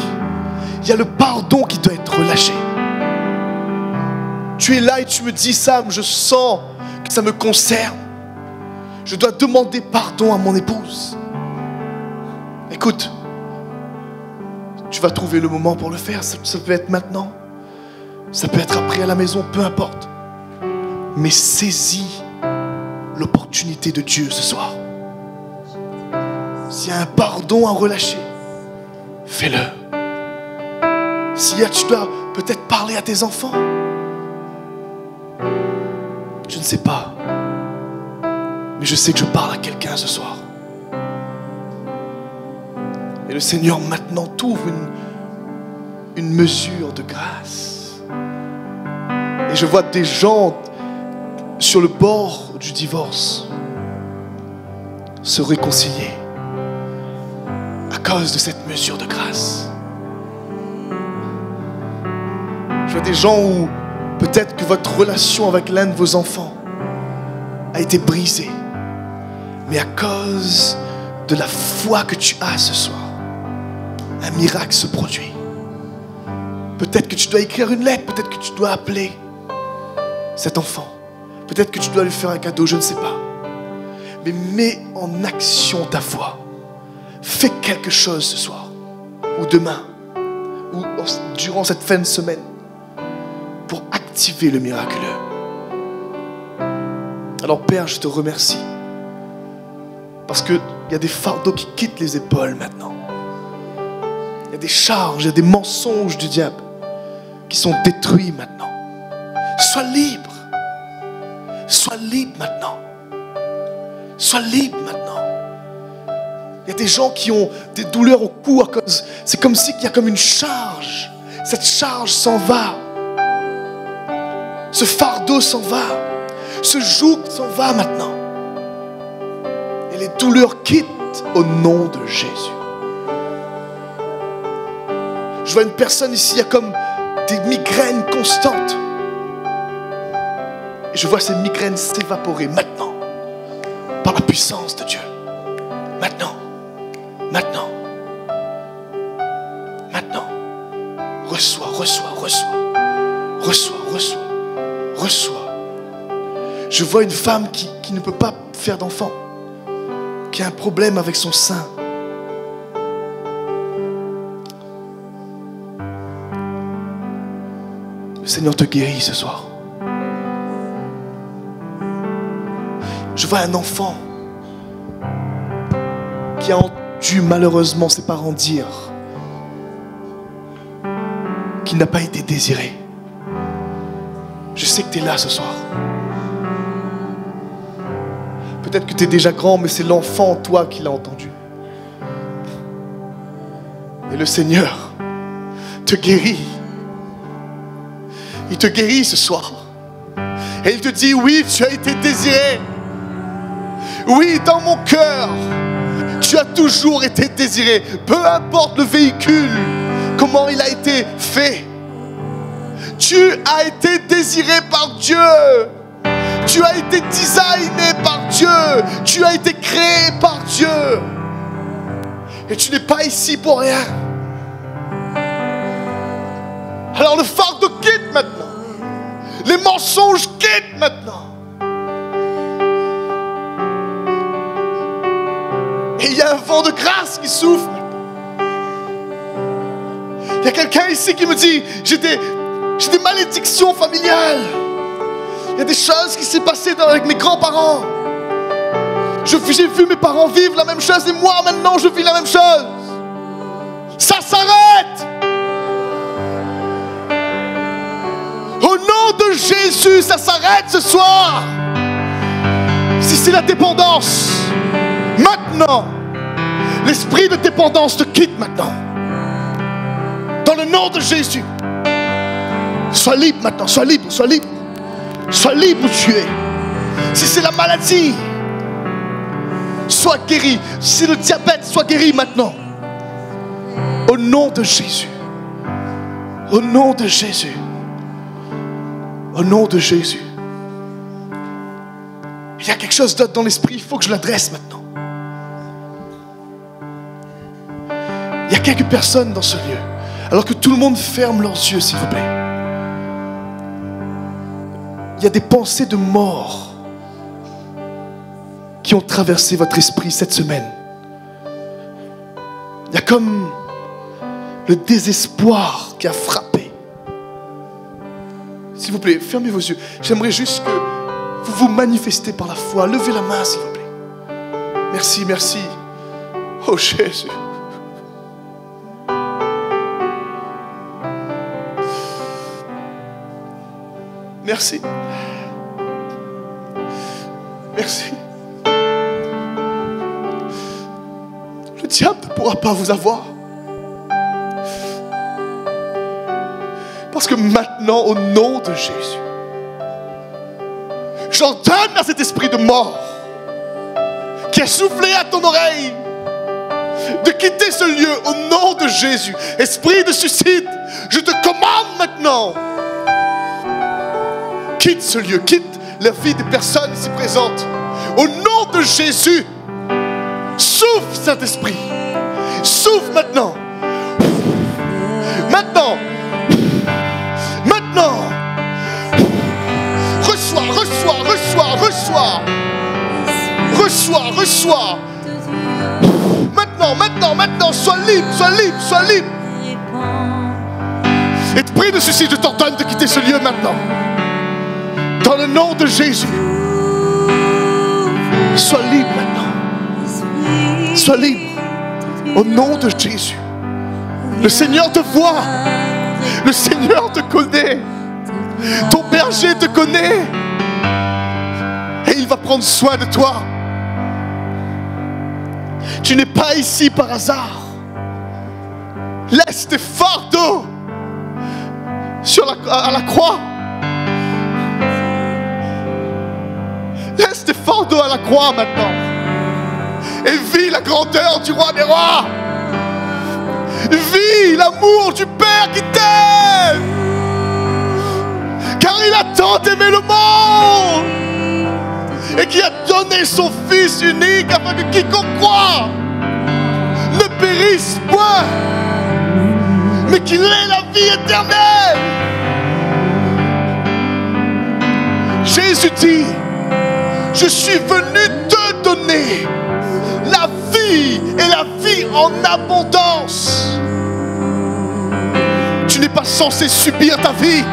Il y a le pardon qui doit être relâché. Tu es là et tu me dis, Sam, je sens que ça me concerne. Je dois demander pardon à mon épouse. Écoute, tu vas trouver le moment pour le faire. Ça peut être maintenant, ça peut être après à la maison, peu importe. Mais saisis l'opportunité de Dieu ce soir. S'il y a un pardon à relâcher, fais-le. Tu dois peut-être parler à tes enfants. Je ne sais pas. Mais je sais que je parle à quelqu'un ce soir. Et le Seigneur maintenant t'ouvre une mesure de grâce. Et je vois des gens sur le bord du divorce se réconcilier à cause de cette mesure de grâce. Je vois des gens où peut-être que votre relation avec l'un de vos enfants a été brisée, mais à cause de la foi que tu as ce soir, un miracle se produit. Peut-être que tu dois écrire une lettre, peut-être que tu dois appeler cet enfant, peut-être que tu dois lui faire un cadeau, je ne sais pas. Mais mets en action ta foi. Fais quelque chose ce soir, ou demain, ou durant cette fin de semaine, pour activer le miraculeux. Alors Père, je te remercie, parce qu'il y a des fardeaux qui quittent les épaules maintenant. Il y a des charges, il y a des mensonges du diable qui sont détruits maintenant. Sois libre. Sois libre maintenant. Sois libre maintenant. Il y a des gens qui ont des douleurs au cou à cause. C'est comme si il y a comme une charge. Cette charge s'en va. Ce fardeau s'en va. Ce joug s'en va maintenant. Et les douleurs quittent au nom de Jésus. Je vois une personne ici, il y a comme des migraines constantes. Et je vois ces migraines s'évaporer maintenant. Par la puissance de Dieu. Maintenant. Maintenant. Maintenant. Reçois, reçois, reçois. Reçois, reçois. Reçois. Je vois une femme qui ne peut pas faire d'enfant. Qui a un problème avec son sein. Le Seigneur te guérit ce soir. Je vois un enfant qui a entendu malheureusement ses parents dire qu'il n'a pas été désiré. Je sais que tu es là ce soir. Peut-être que tu es déjà grand, mais c'est l'enfant en toi qui l'a entendu. Et le Seigneur te guérit. Il te guérit ce soir. Et il te dit, oui, tu as été désiré. Oui, dans mon cœur, tu as toujours été désiré. Peu importe le véhicule, comment il a été fait. Tu as été désiré par Dieu. Tu as été designé par Dieu. Tu as été créé par Dieu. Et tu n'es pas ici pour rien. Alors le fardeau quitte maintenant. Les mensonges quittent maintenant. Et il y a un vent de grâce qui souffle. Il y a quelqu'un ici qui me dit, j'ai des malédictions familiales. Il y a des choses qui s'est passées avec mes grands-parents. J'ai vu mes parents vivre la même chose et moi maintenant je vis la même chose. Ça s'arrête. Au nom de Jésus, ça s'arrête ce soir. Si c'est la dépendance, maintenant, l'esprit de dépendance te quitte maintenant. Dans le nom de Jésus. Sois libre maintenant, sois libre, sois libre. Sois libre où tu es. Si c'est la maladie, sois guéri. Si c'est le diabète, sois guéri maintenant. Au nom de Jésus. Au nom de Jésus. Au nom de Jésus. Il y a quelque chose d'autre dans l'esprit, il faut que je l'adresse maintenant. Il y a quelques personnes dans ce lieu, alors que tout le monde ferme leurs yeux, s'il vous plaît. Il y a des pensées de mort qui ont traversé votre esprit cette semaine. Il y a comme le désespoir qui a frappé. S'il vous plaît, fermez vos yeux. J'aimerais juste que vous vous manifestez par la foi. Levez la main, s'il vous plaît. Merci, merci. Oh Jésus. Merci. Merci. Le diable ne pourra pas vous avoir. Parce que maintenant, au nom de Jésus, j'ordonne à cet esprit de mort qui a soufflé à ton oreille de quitter ce lieu au nom de Jésus. Esprit de suicide, je te commande maintenant. Quitte ce lieu, quitte la vie des personnes ici présentes. Au nom de Jésus, souffle Saint-Esprit. Souffle maintenant. Maintenant. Maintenant. Reçois, reçois, reçois, reçois. Reçois, reçois. Maintenant, maintenant, maintenant. Sois libre, sois libre, sois libre. Esprit de suicide, je t'ordonne de quitter ce lieu maintenant. Dans le nom de Jésus. Sois libre maintenant. Sois libre. Au nom de Jésus. Le Seigneur te voit. Le Seigneur te connaît. Ton berger te connaît. Et il va prendre soin de toi. Tu n'es pas ici par hasard. Laisse tes fardeaux à la croix. Laisse tes fardeaux à la croix maintenant. Et vis la grandeur du roi des rois. Vis l'amour du Père qui t'aime. Car il a tant aimé le monde. Et qui a donné son Fils unique afin que quiconque croit ne périsse point, mais qu'il ait la vie éternelle. Jésus dit, je suis venu te donner la vie et la vie en abondance. Tu n'es pas censé subir ta vie.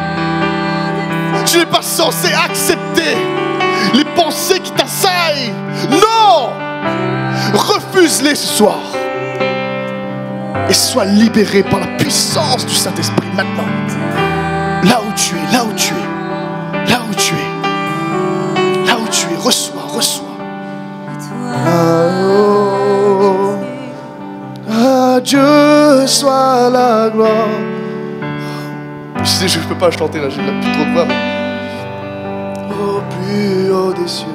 Tu n'es pas censé accepter les pensées qui t'assaillent. Non! Refuse-les ce soir. Et sois libéré par la puissance du Saint-Esprit maintenant. Là où tu es, là où tu es, là où tu es, là où tu es, reçois, reçois, peux pas chanter là, j'ai plus trop de voix. Mais... Au plus haut des cieux.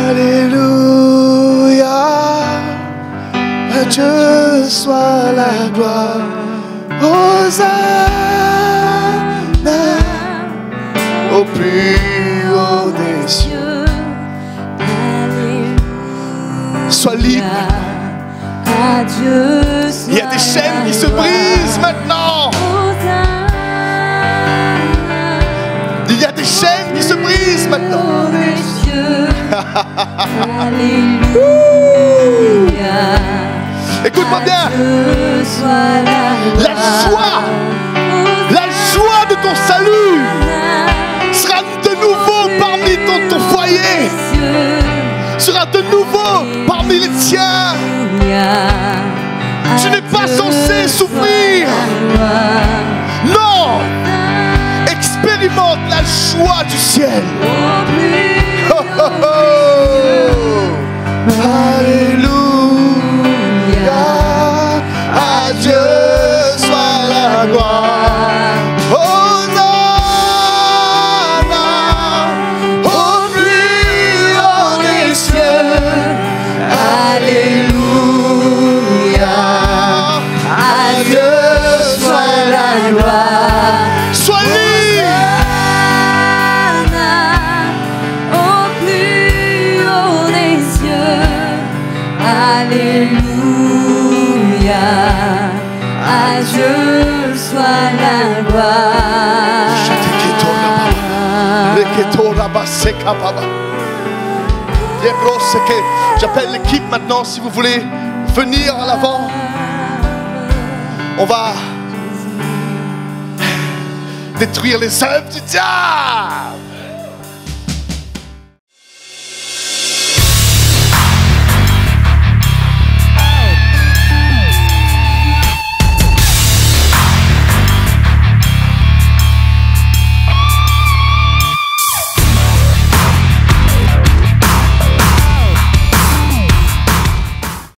Alléluia. À Dieu soit la gloire. Hosanna. Au plus haut des cieux. Sois libre. Il y a des chaînes qui se brisent maintenant. Il y a des chaînes qui se brisent maintenant. Écoute-moi bien. La joie de ton salut sera de nouveau parmi ton foyer. Sera de nouveau parmi les tiens. Tu n'es pas censé souffrir. Non. Expérimente la joie du ciel. Oh, oh, oh. Alléluia. À Dieu soit la gloire. Hosanna. Au plus haut des cieux. Alléluia. À Dieu soit la gloire. Sois libre. Alléluia, à Dieu soit la gloire. J'appelle l'équipe maintenant, si vous voulez venir à l'avant. On va détruire les œuvres du diable.